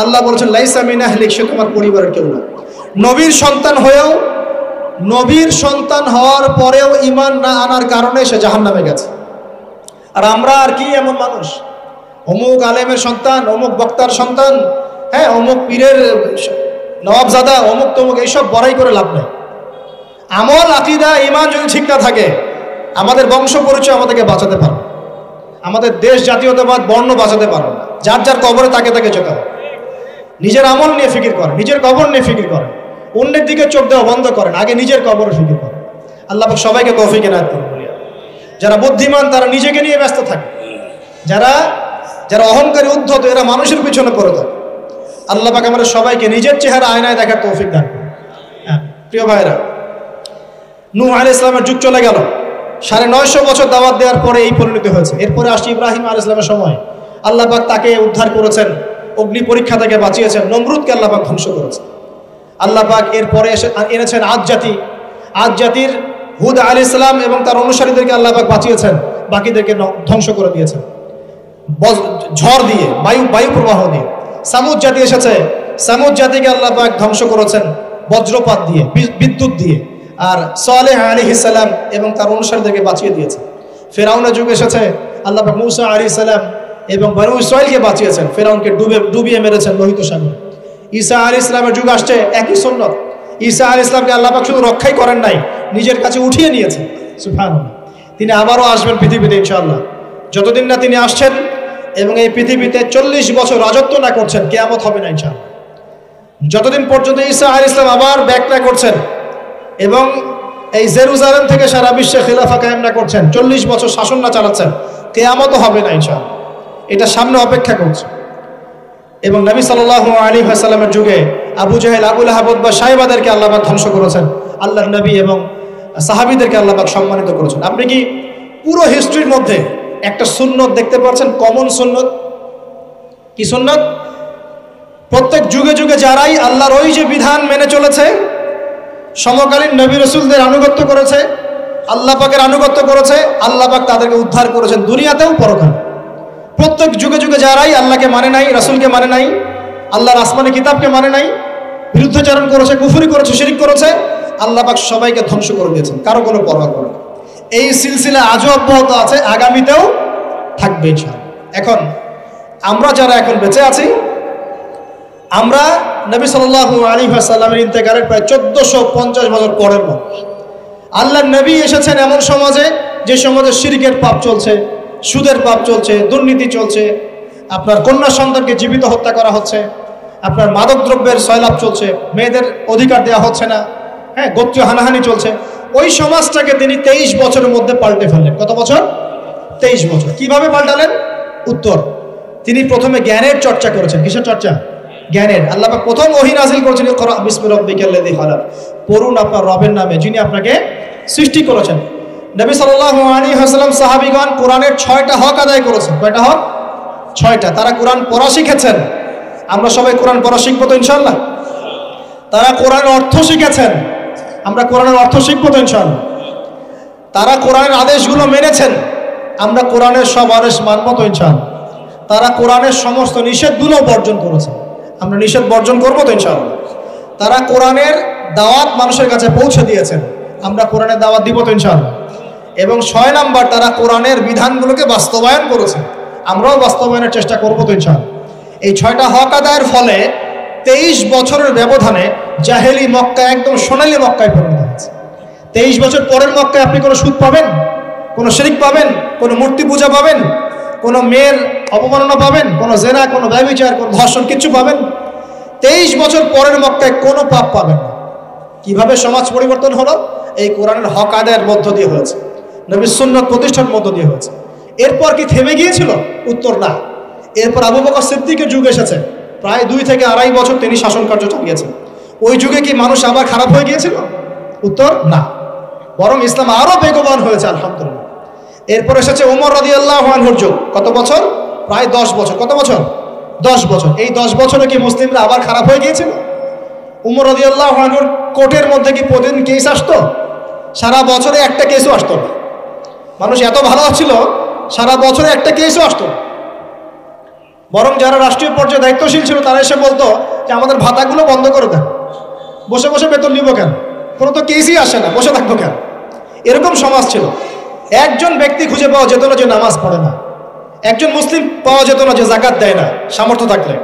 A: আল্লাহ বলেছেন লাইসা মিন আহলিক, সে তোমার পরিবারের কেউ না। নবীর সন্তান হওয়ার পরেও ইমান না আনার কারণে সে জাহান্নামে গেছে। আর আমরা আর কি এমন মানুষ, অমুক আলেমের সন্তান, অমুক বক্তার সন্তান, হ্যাঁ অমুক পীরের নওয়াবজাদা, অমুক তমুক, এইসব বড়াই করে লাভ নেই। আমল, আকীদা, ঈমান যদি ঠিক না থাকে আমাদের বংশ পরিচয় আমাদেরকে বাঁচাতে পারবে, আমাদের দেশ, জাতীয়তাবাদ, বর্ণ বাঁচাতে পারবে না। যার যার কবরে তাকে তাকে যেতে হবে। নিজের আমল নিয়ে ফিকির করেন, নিজের কবর নিয়ে ফিকির করেন, অন্যের দিকে চোখ দেওয়া বন্ধ করেন, আগে নিজের কবরে ফিকির করেন। আল্লাহ পাক সবাইকে তৌফিক এনায়েত করুন। যারা বুদ্ধিমান তারা নিজেকে নিয়ে ব্যস্ত থাকে, যারা অহংকারী, উদ্ধত, এরা মানুষের পিছনে পড়ে থাকে। আল্লাহ পাক আমাদের সবাইকে নিজের চেহারা আয়নায় দেখার তৌফিক দান করুন। প্রিয় ভাইরা, নূহ আলাইহিস সালামের যুগ চলে গেল, 950 বছর দাওয়াত দেওয়ার পরে এই পরিণতি হয়েছে। এরপরে আসছে ইব্রাহিম আলাইহিস সালামের সময়। আল্লাহ পাক তাকে উদ্ধার করেছেন, অগ্নি পরীক্ষা থেকে বাঁচিয়েছেন, নমরুদকে আল্লাহ পাক ধ্বংস করেছেন। আল্লাহ পাক এরপরে এনেছেন আদ জাতি। আদ জাতির হুদ আলাইহিস সালাম এবং তার অনুসারীদেরকে আল্লাহ পাক বাঁচিয়েছেন, বাকিদেরকে ধ্বংস করে দিয়েছেন ঝড় দিয়ে, বায়ু প্রবাহ দিয়ে। সামুদ জাতি এসেছে, সামুদ জাতিকে আল্লাহ পাক ধ্বংস করেছেন বজ্রপাত দিয়ে, বিদ্যুৎ দিয়ে। আর সালেহ আলাইহিস সালাম এবং তার অনুসারীদেরকে বাঁচিয়ে দিয়েছেন। ফেরাউনের যুগ এসেছে, আল্লাহ পাক মূসা আলাইহিস সালাম এবং বনু ইসরাঈলকে বাঁচিয়েছেন, ফেরাউনকে ডুবিয়ে মেরেছেন লোহিত সাগরে। ঈসা আলাইহিস সালামের যুগ আসছে, একই সুন্নাত। ঈসা আলাইহিস সালামকে আল্লাহ পাক শুধু রক্ষাই করেন নাই, নিজের কাছে উঠিয়ে নিয়েছেন। সুবহানাল্লাহ। তিনি আবারও আসবেন পৃথিবীতে ইনশাআল্লাহ। যতদিন না তিনি আসছেন এবং এই পৃথিবীতে 40 বছর রাজত্ব না করছেন, কিয়ামত হবে না ইনশাআল্লাহ। যতদিন পর্যন্ত ঈসা আলাইহিস সালাম আবার ব্যাক না করছেন এবং এই জেরুজালেম থেকে সারা বিশ্বে খিলাফা কায়েম না করছেন, 40 বছর শাসন না চালাচ্ছেন, কিয়ামতও হবে না ইনশাআল্লাহ। এটা সামনে অপেক্ষা করছে। এবং নবী সাল্লাল্লাহু আলাইহি ওয়াসাল্লামের যুগে আবু জাহেল, আবু লাহাব বা সাহেবাদেরকে আল্লাহ পাক ধ্বংস করেছেন, আল্লাহর নবী এবং সাহাবীদেরকে আল্লাহ পাক সম্মানিত করেছেন। আপনি কি পুরো হিস্ট্রির মধ্যে একটা সুন্নত দেখতে পাচ্ছেন, কমন সুন্নত? কি সুন্নত? প্রত্যেক যুগে যুগে যারাই আল্লাহর ওই যে বিধান মেনে চলেছে, সমকালীন নবী রাসূলদের আনুগত্য করেছে, আল্লাহ পাকের আনুগত্য করেছে, আল্লাহ পাক তাদেরকে উদ্ধার করেছেন দুনিয়াতেও পরকালে। প্রত্যেক যুগে যুগে যারাই আল্লাহকে মানে নাই, রাসূলকে মানে নাই, আল্লাহর আসমানি কিতাবকে মানে নাই, বিরুদ্ধাচরণ করেছে, কুফরি করেছে, শিরিক করেছে, আল্লাহ পাক সবাইকে ধ্বংস করে দিয়েছেন, কারো কোনো পরোয়া করে না। এই সিলসিলা আজও অব্যাহত আছে, আগামীতেও থাকবে ইনশাআল্লাহ। এখন আমরা যারা এখন বেঁচে আছি, আমরা নবী সাল্লাল্লাহু আলাইহি ওয়াসাল্লামের ইন্তেকালের প্রায় 1450 বছর পরের মানুষ। আল্লাহর নবী এসেছেন এমন সমাজে, যে সমাজে শিরকের পাপ চলছে, সুদের পাপ চলছে, দুর্নীতি চলছে, আপনার কন্যা সন্তানকে জীবিত হত্যা করা হচ্ছে, আপনার মাদকদ্রব্যের সয়লাভ চলছে, মেয়েদের অধিকার দেওয়া হচ্ছে না, হ্যাঁ, গোত্রীয় হানাহানি চলছে। ওই সমাজটাকে তিনি 23 বছরের মধ্যে পাল্টে ফেললেন। কত বছর? 23 বছর। কিভাবে পাল্টালেন? উত্তর, তিনি প্রথমে জ্ঞানের চর্চা করেছেন। কিসের চর্চা? জ্ঞানের। আল্লাহ পাক প্রথম ওহী নাযিল করেছেন, ইকরা বিসমি রাব্বিকাল্লাযী খালাক, পড়ুন আপনার রবের নামে যিনি আপনাকে সৃষ্টি করেছেন। নবী সাল্লাল্লাহু আলাইহি ওয়াসাল্লাম সাহাবীগণ কোরআনের 6টা হক আদায় করেছেন। কয়টা হক? 6টা। তারা কোরআন পড়া শিখেছেন। আমরা সবাই কোরআন পড়া শিখবো তো ইনশাআল্লাহ? তারা কোরআনের অর্থ শিখেছেন। আমরা কোরআনের অর্থ শিখবো তো ইনশাআল্লাহ? তারা কোরআনের আদেশগুলো মেনেছেন। আমরা কোরআনের সব আদেশ মানবো তো ইনশাআল্লাহ? তারা কোরআনের সমস্ত নিষেধগুলো বর্জন করেছেন। আমরা নিষেধ বর্জন করবো তো ইনশাআল্লাহ? তারা কোরআনের দাওয়াত মানুষের কাছে পৌঁছে দিয়েছেন। আমরা কোরআনের দাওয়াত দিব তো ইনশাআল্লাহ? এবং 6 নাম্বার, তারা কোরআনের বিধানগুলোকে বাস্তবায়ন করেছেন। আমরাও বাস্তবায়নের চেষ্টা করবো তো ইনশাআল্লাহ? এই 6টা হক আদায়ের ফলে 23 বছরের ব্যবধানে জাহেলি মক্কা একদম সোনালী মক্কায় পরিণত হয়েছে। 23 বছর পরের মক্কায় আপনি কোনো সুদ পাবেন, কোনো শিরক পাবেন, কোনো মূর্তি পূজা পাবেন, কোনো মেয়ের অপমাননা পাবেন, কোনো জেনা, কোনো ব্যভিচার, কোনো ধর্ষণ, কিচ্ছু পাবেন? 23 বছর পরের মক্কায় কোনো পাপ পাবেন না। কিভাবে সমাজ পরিবর্তন হলো? এই কোরআনের হক আদায়ের মধ্য দিয়ে হয়েছে, নবীর সুন্নাত প্রতিষ্ঠার মধ্য দিয়ে হয়েছে। এরপর কি থেমে গিয়েছিল? উত্তর, না। এরপর আবু বকর সিদ্দিকের যুগ এসেছে, প্রায় 2 থেকে 2.5 বছর তিনি শাসন কার্য চালিয়েছেন। ওই যুগে কি মানুষ আবার খারাপ হয়ে গিয়েছিল? উত্তর, না। বরং ইসলাম আরো বেগবান হয়েছে, আলহামদুলিল্লাহ। এরপর এসেছে ওমর রাদিয়াল্লাহু আনহুর যুগ। কত বছর? প্রায় 10 বছর। কত বছর? 10 বছর। এই 10 বছরে কি মুসলিমরা আবার খারাপ হয়ে গিয়েছিল? ওমর রাদিয়াল্লাহু আনহুর কোর্টের মধ্যে কি প্রতিদিন কেস আসতো? সারা বছরে একটা কেসও আসতো না। মানুষ এত ভালো ছিল, সারা বছরে একটা কেসও আসতো না। বরং যারা রাষ্ট্রীয় পর্যায়ে দায়িত্বশীল ছিল, তারা এসে বলতো যে আমাদের ভাতাগুলো বন্ধ করে দেন, বসে বসে বেতন নিব কেন, কোনো তো কেসই আসে না, বসে থাকবো কেন? এরকম সমাজ ছিল। একজন ব্যক্তি খুঁজে পাওয়া যেত না যে নামাজ পড়ে না, একজন মুসলিম পাওয়া যেত না যে যাকাত দেয় না সামর্থ্য থাকলে,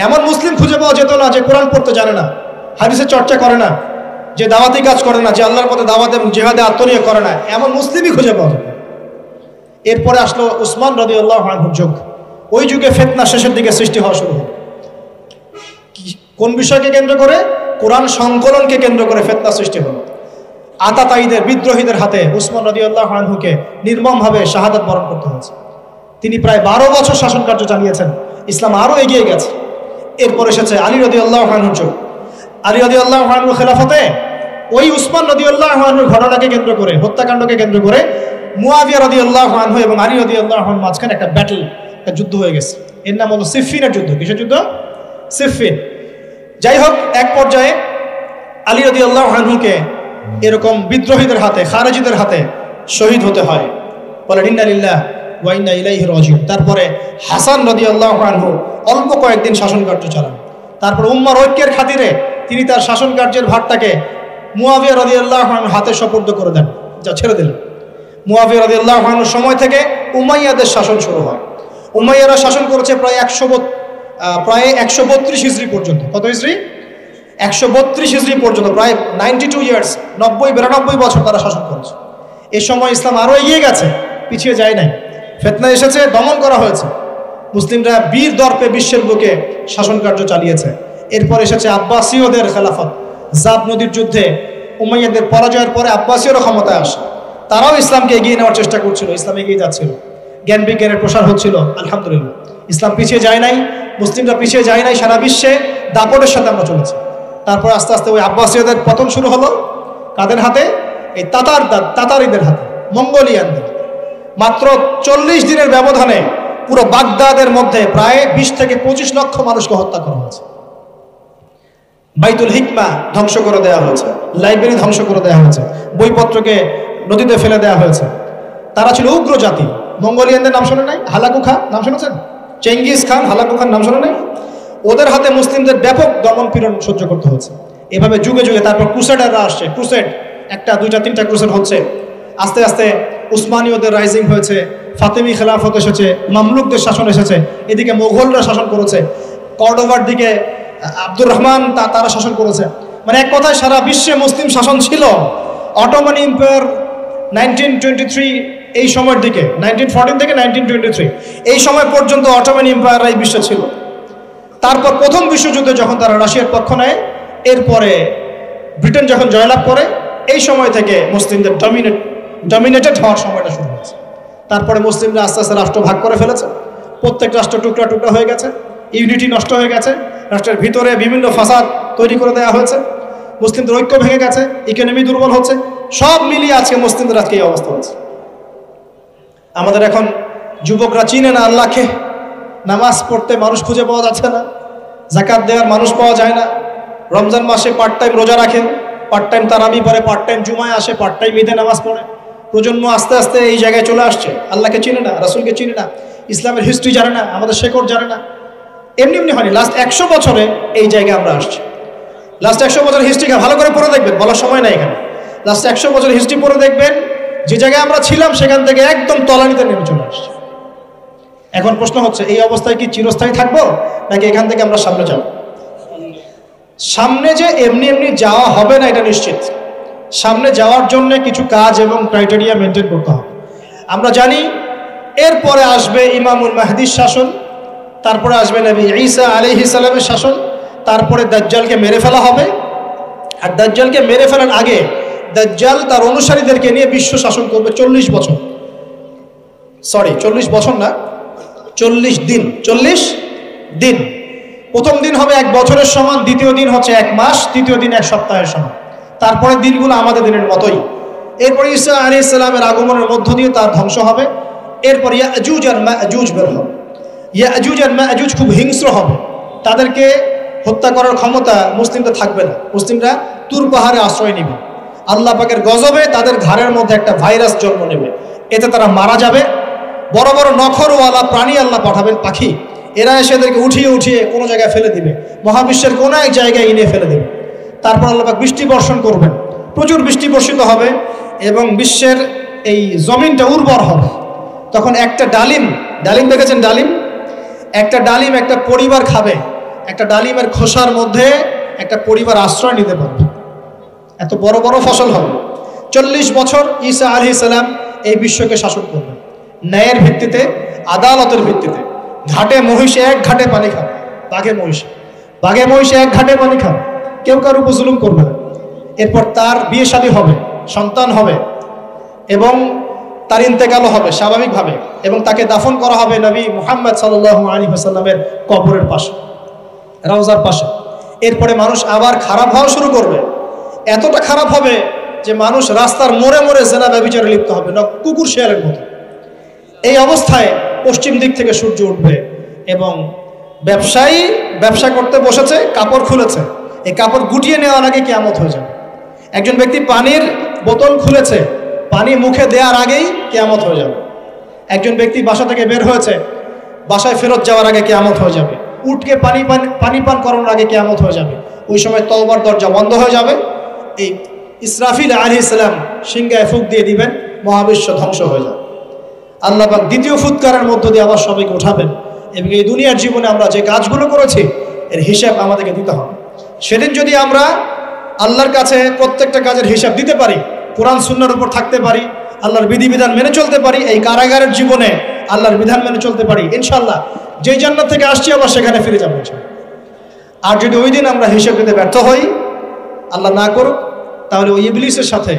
A: এমন মুসলিম খুঁজে পাওয়া যেত না যে কোরআন পড়তে জানে না, হাদিসের চর্চা করে না, যে দাওয়াতি কাজ করে না, যে আল্লাহর পথে দাওয়াত এবং জিহাদে আত্মনিয়োগ করে না, এমন মুসলিমই খুঁজে পাওয়া যেত। এরপরে আসলো উসমান রাদিয়াল্লাহু আনহুর যুগ। ওই যুগে ফিতনা শেষের দিকে সৃষ্টি হওয়া শুরু হলো। কোন বিষয়কে কেন্দ্র করে? কোরআন সংকলনকে কেন্দ্র করে ফিতনা সৃষ্টি হলো। আতাতায়ীদের, বিদ্রোহীদের হাতে উসমান রাদিয়াল্লাহু আনহুকে নির্মমভাবে শাহাদাত বরণ করতে হয়েছে। তিনি প্রায় 12 বছর শাসন কার্য চালিয়েছেন। ইসলাম আরো এগিয়ে গেছে। এরপর এসেছে আলী রাদিয়াল্লাহু আনহুর যুগ। আলী রাদিয়াল্লাহু আনহুর খেলাফতে ওই উসমান রাদিয়াল্লাহু আনহুর ঘটনাকে কেন্দ্র করে, হত্যাকাণ্ডকে কেন্দ্র করে মুয়াবিয়া রাদিয়াল্লাহু আনহু এবং আলী রাদিয়াল্লাহু আনহুর মাঝখানে একটা ব্যাটল, একটা যুদ্ধ হয়ে গেছে। এর নাম হলো সিফফিনের যুদ্ধ। কিসের যুদ্ধ? সিফফিন। যাই হোক, এক পর্যায়ে আলী রাদিয়াল্লাহু আনহুকে এরকম বিদ্রোহীদের হাতে, খারেজিদের হাতে শহীদ হতে হয়। বলে ইন্না লিল্লাহি ওয়া ইন্না ইলাইহি রাজিউন। তারপরে হাসান রাদিয়াল্লাহু আনহু অল্প কয়েকদিন শাসন কার্য চালান। তারপর উম্মার ঐক্যের খাতিরে তিনি তার শাসন কার্যের ভারটাকে মুয়াবিয়া রাদিয়াল্লাহু আনহুর হাতে সুপর্দ করে দেন, যা ছেড়ে দিলেন। মুয়াবিয়া রাদিয়াল্লাহু আনহুর সময় থেকে উমাইয়াদের শাসন শুরু হয়। উমাইয়ারা শাসন করেছে প্রায় 132 হিজরি পর্যন্ত। কত হিজরি? 132 হিজরি পর্যন্ত, প্রায় 92 ইয়ার্স, 90-92 বছর তারা শাসন করেছে। এই সময় ইসলাম আরো এগিয়ে গেছে, পিছিয়ে যায় নাই। ফিতনা এসেছে, দমন করা হয়েছে। মুসলিমরা বীর দর্পে বিশ্বের বুকে শাসন কার্য চালিয়েছে। এরপর এসেছে আব্বাসীয়দের খেলাফত। জাব নদীর যুদ্ধে উমাইয়াদের পরাজয়ের পরে আব্বাসীয়রা ক্ষমতায় আসে। তারাও ইসলামকে এগিয়ে নেওয়ার চেষ্টা করছিল, ইসলাম এগিয়ে যাচ্ছিল, জ্ঞান বিজ্ঞানের প্রসার হচ্ছিল। আলহামদুলিল্লাহ, ইসলাম পিছিয়ে যায় নাই, মুসলিমরা পিছিয়ে যায় নাই। সারা বিশ্বে দাপটের সাথে আমরা চলেছি। তারপর আস্তে আস্তে ওই আব্বাসীয়দের পতন শুরু হলো। কাদের হাতে? এই তাতারিদের হাতে, মঙ্গোলিয়ানদের। মাত্র 40 দিনের ব্যবধানে পুরো বাগদাদের মধ্যে প্রায় 20 থেকে 25 লক্ষ মানুষকে হত্যা করা হয়েছে। বাইতুল হিকমা ধ্বংস করে দেওয়া হয়েছে, লাইব্রেরি ধ্বংস করে দেওয়া হয়েছে, বইপত্রকে নদীতে ফেলে দেওয়া হয়েছে। তারা ছিল উগ্র জাতি। মঙ্গোলিয়ানদের নাম শোনে নাই? হালাকু খা নাম শুনেছেন? চেঙ্গিস খান, হালাকু খান নাম শোনে নাই? ওদের হাতে মুসলিমদের ব্যাপক দমন পীড়ন সহ্য করতে হয়েছে। এভাবে যুগে যুগে তারপর ক্রুসেডাররা আসছে, ক্রুসেড একটা দুইটা তিনটা ক্রুসেড হচ্ছে, আস্তে আস্তে উসমানীয়দের রাইজিং হয়েছে, ফাতেমি খেলাফত এসেছে, মামলুকদের শাসন এসেছে, এদিকে মোগলরা শাসন করেছে, কর্ডোভার দিকে আব্দুর রহমান তারা শাসন করেছে। মানে এক কথায় সারা বিশ্বে মুসলিম শাসন ছিল। অটোমান এম্পায়ার 1923 এই সময়ের দিকে, 1914 থেকে 1923 এই সময় পর্যন্ত অটোমান এম্পায়ার এই বিশ্বে ছিল। তারপর প্রথম বিশ্বযুদ্ধে যখন তারা রাশিয়ার পক্ষ নেয়, এরপরে ব্রিটেন যখন জয়লাভ করে, এই সময় থেকে মুসলিমদের ডমিনেটেড হওয়ার সময়টা শুরু হয়েছে। তারপরে মুসলিমরা আস্তে আস্তে রাষ্ট্র ভাগ করে ফেলেছে, প্রত্যেক রাষ্ট্র টুকরা টুকরা হয়ে গেছে, ইউনিটি নষ্ট হয়ে গেছে, রাষ্ট্রের ভিতরে বিভিন্ন ফাসাদ তৈরি করে দেওয়া হয়েছে, মুসলিমদের ঐক্য ভেঙে গেছে, ইকোনমি দুর্বল হচ্ছে, সব মিলিয়ে আজকে মুসলিমদের আজকে এই অবস্থা হচ্ছে। আমাদের এখন যুবকরা চিনে না আল্লাহকে, নামাজ পড়তে মানুষ খুঁজে পাওয়া যাচ্ছে না, যাকাত দেওয়ার মানুষ পাওয়া যায় না, রমজান মাসে পার্ট টাইম রোজা রাখে, পার্ট টাইম তারাবি পড়ে, পার্ট টাইম জুমায় আসে, পার্ট টাইম ঈদে নামাজ পড়ে। প্রজন্ম আস্তে আস্তে এই জায়গায় চলে আসছে, আল্লাহকে চিনে না, রাসূলকে চিনে না, ইসলামের হিস্ট্রি জানে না, আমাদের শেকড় জানে না। এমনি এমনি হয়নি, লাস্ট 100 বছরে এই জায়গায় আমরা আসছি। লাস্ট 100 বছরের হিস্ট্রি ভালো করে পড়ে দেখবেন, বলার সময় নাই এখানে। লাস্ট 100 বছরের হিস্ট্রি পড়ে দেখবেন, যে জায়গায় আমরা ছিলাম সেখান থেকে একদম তলানিতে নেমে চলে আসছে। এখন প্রশ্ন হচ্ছে, এই অবস্থায় কি চিরস্থায়ী থাকবো, নাকি এখান থেকে আমরা সামনে যাব? সামনে যে এমনি এমনি যাওয়া হবে না এটা নিশ্চিত। সামনে যাওয়ার জন্য কিছু কাজ এবং ক্রাইটেরিয়া মেনটেন করতে হবে। আমরা জানি এরপরে আসবে ইমামুল মাহদির শাসন, তারপরে আসবে নবী ঈসা আলাইহিস সালামের শাসন, তারপরে দাজ্জালকে মেরে ফেলা হবে। আর দাজ্জালকে মেরে ফেলার আগে দাজ্জাল তার অনুসারীদেরকে নিয়ে বিশ্ব শাসন করবে 40 বছর। সরি 40 বছর না, 40 দিন। 40 দিন। প্রথম দিন হবে 1 বছরের সমান, দ্বিতীয় দিন হচ্ছে 1 মাস, তৃতীয় দিন 1 সপ্তাহের সমান। তারপরে দিনগুলো আমাদের দিনের মতোই। এরপরে ঈসা আলাইহিস সালামের আগমনের মধ্য দিয়ে তার ধ্বংস হবে। এরপর ইয়াজুজ আর মাজুজ বের হবে। ইয়াজুজ আর মাজুজ খুব হিংস্র হবে, তাদেরকে হত্যা করার ক্ষমতা মুসলিমদের থাকবে না। মুসলিমরা তুর পাহাড়ে আশ্রয় নেবে, আল্লাহ পাকের গজবে তাদের ঘাড়ের মধ্যে একটা ভাইরাস জন্ম নেবে, এতে তারা মারা যাবে। বড় বড় নখরওয়ালা প্রাণী আল্লাহ পাঠাবেন, পাখি, এরা এসে এদেরকে উঠিয়ে উঠিয়ে কোনো জায়গায় ফেলে দিবে, মহাবিশ্বের কোনো এক জায়গায় এনে ফেলে দেবে। তারপর আল্লাহ পাক বৃষ্টি বর্ষণ করবেন, প্রচুর বৃষ্টি বর্ষিত হবে এবং বিশ্বের এই জমিনটা উর্বর হবে। তখন একটা ডালিম দেখেছেন ডালিম? একটা ডালিম একটা পরিবার খাবে, একটা ডালিমের খোসার মধ্যে একটা পরিবার আশ্রয় নিতে পারবে, এত বড় বড় ফসল হবে। 40 বছর ঈসা আলাইহিস সালাম এই বিশ্বকে শাসন করবেন ন্যায়ের ভিত্তিতে, আদালতের ভিত্তিতে। ঘাটে মহিষে এক ঘাটে পানি খাবে, বাঘে মহিষে এক ঘাটে পানি খাবে, কেউ কার উপর জুলুম করবে না। এরপর তার বিয়ে শাদী হবে, সন্তান হবে এবং তার ইন্তেকালও হবে স্বাভাবিকভাবে, এবং তাকে দাফন করা হবে নবী মুহাম্মদ সাল্লাল্লাহু আলাইহি ওয়াসাল্লামের কবরের পাশে, রওজার পাশে। এরপরে মানুষ আবার খারাপ হওয়া শুরু করবে, এতটা খারাপ হবে যে মানুষ রাস্তার মোড়ে মোড়ে জেনা ব্যভিচারে লিপ্ত হবে, না কুকুর শেয়ালের মতো। এই অবস্থায় পশ্চিম দিক থেকে সূর্য উঠবে এবং ব্যবসায়ী ব্যবসা করতে বসেছে, কাপড় খুলেছে, এই কাপড় গুটিয়ে নেওয়ার আগে কিয়ামত হয়ে যাবে। একজন ব্যক্তি পানির বোতল খুলেছে, পানি মুখে দেওয়ার আগেই কিয়ামত হয়ে যাবে। একজন ব্যক্তি বাসা থেকে বের হয়েছে, বাসায় ফেরত যাওয়ার আগে কিয়ামত হয়ে যাবে। উটকে পানি পান করানোর আগে কিয়ামত হয়ে যাবে। ওই সময় তওবার দরজা বন্ধ হয়ে যাবে। এই ইসরাফিল আলাইহিস সালাম সিংহায় ফুঁক দিয়ে দিবেন, মহাবিশ্ব ধ্বংস হয়ে যাবে। আল্লাহ পাক দ্বিতীয় ফুৎকারের মধ্য দিয়ে আবার সবাইকে উঠাবেন এবং এই দুনিয়ার জীবনে আমরা যে কাজগুলো করেছি এর হিসাব আমাদেরকে দিতে হবে। সেদিন যদি আমরা আল্লাহর কাছে প্রত্যেকটা কাজের হিসাব দিতে পারি, কোরআন সুন্নাহর উপর থাকতে পারি, আল্লাহর বিধিবিধান মেনে চলতে পারি, এই কারাগারের জীবনে আল্লাহর বিধান মেনে চলতে পারি, ইনশাআল্লাহ যেই জান্নাত থেকে আসছি আবার সেখানে ফিরে যাবো ইনশাআল্লাহ। আর যদি ওই দিন আমরা হিসাব দিতে ব্যর্থ হই, আল্লাহ না করুক, তাহলে ওই ইবলিসের সাথে,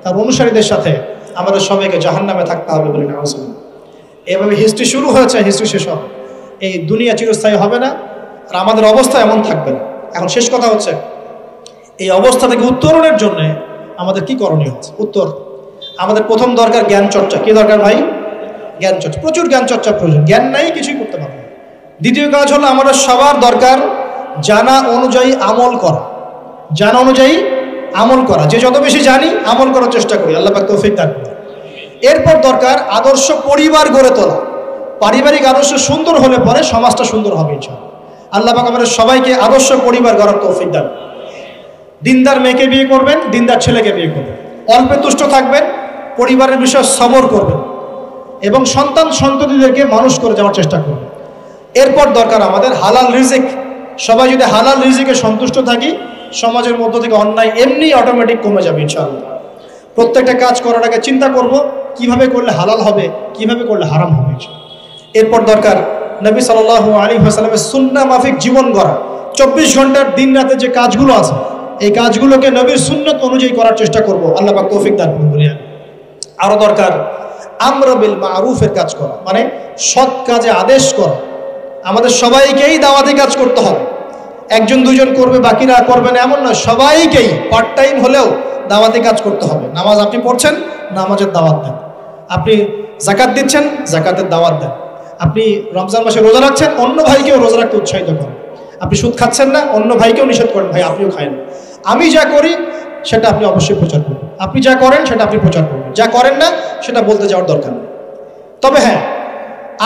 A: তার অনুসারীদের সাথে আমাদের সবাইকে জাহান্নামে থাকতে হবে বলে নাউজুবিল্লাহ। এভাবে হিস্ট্রি শুরু হয়েছে, হিস্ট্রি শেষ হবে। এই দুনিয়া চিরস্থায়ী হবে না, আর আমাদের অবস্থা এমন থাকবে না। এখন শেষ কথা হচ্ছে, এই অবস্থা থেকে উত্তরণের জন্য আমাদের কি করণীয় হচ্ছে? উত্তর, আমাদের প্রথম দরকার জ্ঞান চর্চা। কি দরকার ভাই? জ্ঞান চর্চা, প্রচুর জ্ঞান চর্চা প্রয়োজন। জ্ঞান নাই কিছুই করতে পারবে না। দ্বিতীয় কাজ হলো আমাদের সবার দরকার জানা অনুযায়ী আমল করা। জানা অনুযায়ী আমল করা, যে যত বেশি জানি আমল করার চেষ্টা করি। আল্লাহ পাক তৌফিক দান করুন। এরপর দরকার আদর্শ পরিবার গড়ে তোলা। পারিবারিক আদর্শ সুন্দর হলে পরে সমাজটা সুন্দর হবে ইনশাআল্লাহ। আল্লাহ পাক আমাদের সবাইকে আদর্শ পরিবার গড়ার তৌফিক দান। দিনদার মেয়েকে বিয়ে করবেন, দিনদার ছেলেকে বিয়ে করবেন, অল্পে তুষ্ট থাকবেন, পরিবারের বিষয়ে সবর করবেন এবং সন্ততিদেরকে মানুষ করে যাওয়ার চেষ্টা করবেন। এরপর দরকার আমাদের হালাল রিজিক। সবাই যদি হালাল রিজিকে সন্তুষ্ট থাকি, সমাজের মধ্য থেকে অন্যায় এমনি অটোমেটিক কমে যাবে ইনশাআল্লাহ। প্রত্যেকটা কাজ করার আগে চিন্তা করব কিভাবে করলে হালাল হবে, কিভাবে করলে হারাম হবে। এরপর দরকার নবী সাল্লাল্লাহু আলাইহি ওয়াসাল্লামের সুন্নাহ মাফিক জীবন গড়া। 24 ঘন্টার দিন রাতে যে কাজগুলো আছে, এই কাজগুলোকে নবীর সুন্নত অনুযায়ী করার চেষ্টা করব। আল্লাহ পাক তৌফিক দান করুন বলি। আরো দরকার আমর বিল মারুফের কাজ করা, মানে সৎ কাজে আদেশ করা। আমাদের সবাইকেই দাওয়াতি কাজ করতে হবে। একজন দুজন করবে, বাকিরা করবে না এমন নয়, সবাইকেই পার্ট টাইম হলেও দাওয়াতি কাজ করতে হবে। নামাজ আপনি পড়ছেন, নামাজের দাওয়াত দেন। আপনি যাকাত দিচ্ছেন, যাকাতের দাওয়াত দেন। আপনি রমজান মাসে রোজা রাখছেন, অন্য ভাইকেও রোজা রাখতে উৎসাহিত করেন। আপনি সুদ খাচ্ছেন না, অন্য ভাইকেও নিষেধ করেন, ভাই আপনিও খায়েন। আমি যা করি সেটা আপনি অবশ্যই প্রচার করবেন, আপনি যা করেন সেটা আপনি প্রচার করবেন, যা করেন না সেটা বলতে যাওয়ার দরকার নেই। তবে হ্যাঁ,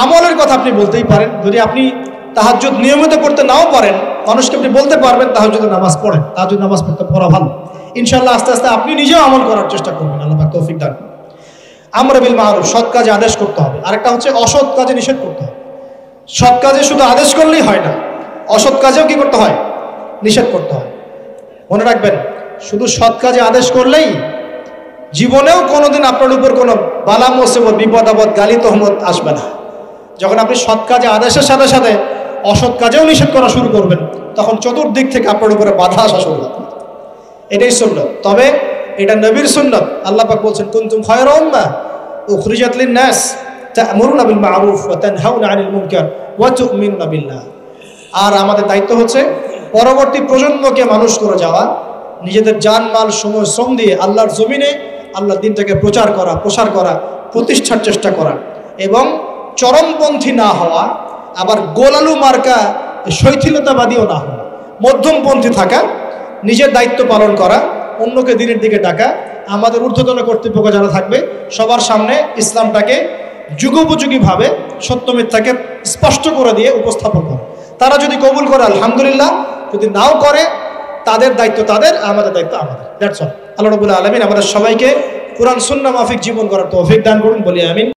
A: আমলের কথা আপনি বলতেই পারেন। যদি আপনি তাহাজ্জুদ নিয়মিত করতে নাও পারেন, মানুষকে আপনি বলতে পারবেন তাহাজ্জুদের নামাজ পড়েন, তাহাজ্জুদ নামাজ পড়া ভালো। ইনশাআল্লাহ আস্তে আস্তে আপনি নিজেও আমল করার চেষ্টা করবেন। আল্লাহ পাক তৌফিক দান করুন। আমর বিল মারুফ, সৎ কাজে আদেশ করতে হবে। আরেকটা হচ্ছে অসৎ কাজে নিষেধ করতে হবে। সৎ কাজে শুধু আদেশ করলেই হয় না, অসৎ কাজেও কি করতে হয়? নিষেধ করতে হয়। মনে রাখবেন, শুধু সৎ কাজে আদেশ করলেই জীবনেও কোনোদিন আপনার উপর কোনো বালা মুসিবত, বিপদ আপদ, গালি তহমত আসবে না। যখন আপনি সৎ কাজে আদেশের সাথে সাথে অসৎ কাজেও নিষেধ করা শুরু করবেন, তখন চতুর্দিক থেকে আপনার উপরে বাধা আসা শুরু হবে। এটাই সুন্নাত। তবে এটা নবীর সুন্নাত। আল্লাহ পাক বলছেন, কুনতুম খায়রা উম্মাহ উখরিজাত লিন-নাস তা'মুরুনা বিল মা'রুফ ওয়া তানহাউনা আনিল মুনকার ওয়া তু'মিনুনা বিল্লাহ। আর আমাদের দায়িত্ব হচ্ছে পরবর্তী প্রজন্মকে মানুষ করে যাওয়া, নিজেদের জান মাল সময় শ্রম দিয়ে আল্লাহর জমিনে আল্লাহর দ্বীনটাকে প্রচার করা, প্রসার করা, প্রতিষ্ঠার চেষ্টা করা এবং চরমপন্থী না হওয়া, আবার গোলালু মার্কা শৈথিলতাবাদীও না হওয়া, মধ্যমপন্থী থাকা, নিজের দায়িত্ব পালন করা, অন্যকে দিনের দিকে ডাকা। আমাদের ঊর্ধ্বতন কর্তৃপক্ষ যারা থাকবে সবার সামনে ইসলামটাকে যুগোপযোগীভাবে সত্য মিথ্যাকে স্পষ্ট করে দিয়ে উপস্থাপন করে। তারা যদি কবুল করে আলহামদুলিল্লাহ, যদি নাও করে তাদের দায়িত্ব তাদের, আমাদের দায়িত্ব আমাদের। That's all. আল্লাহ রাব্বুল আলামিন আমাদের সবাইকে কুরআন সুন্নাহ মাফিক জীবন করার তৌফিক দান করুন বলি আমিন।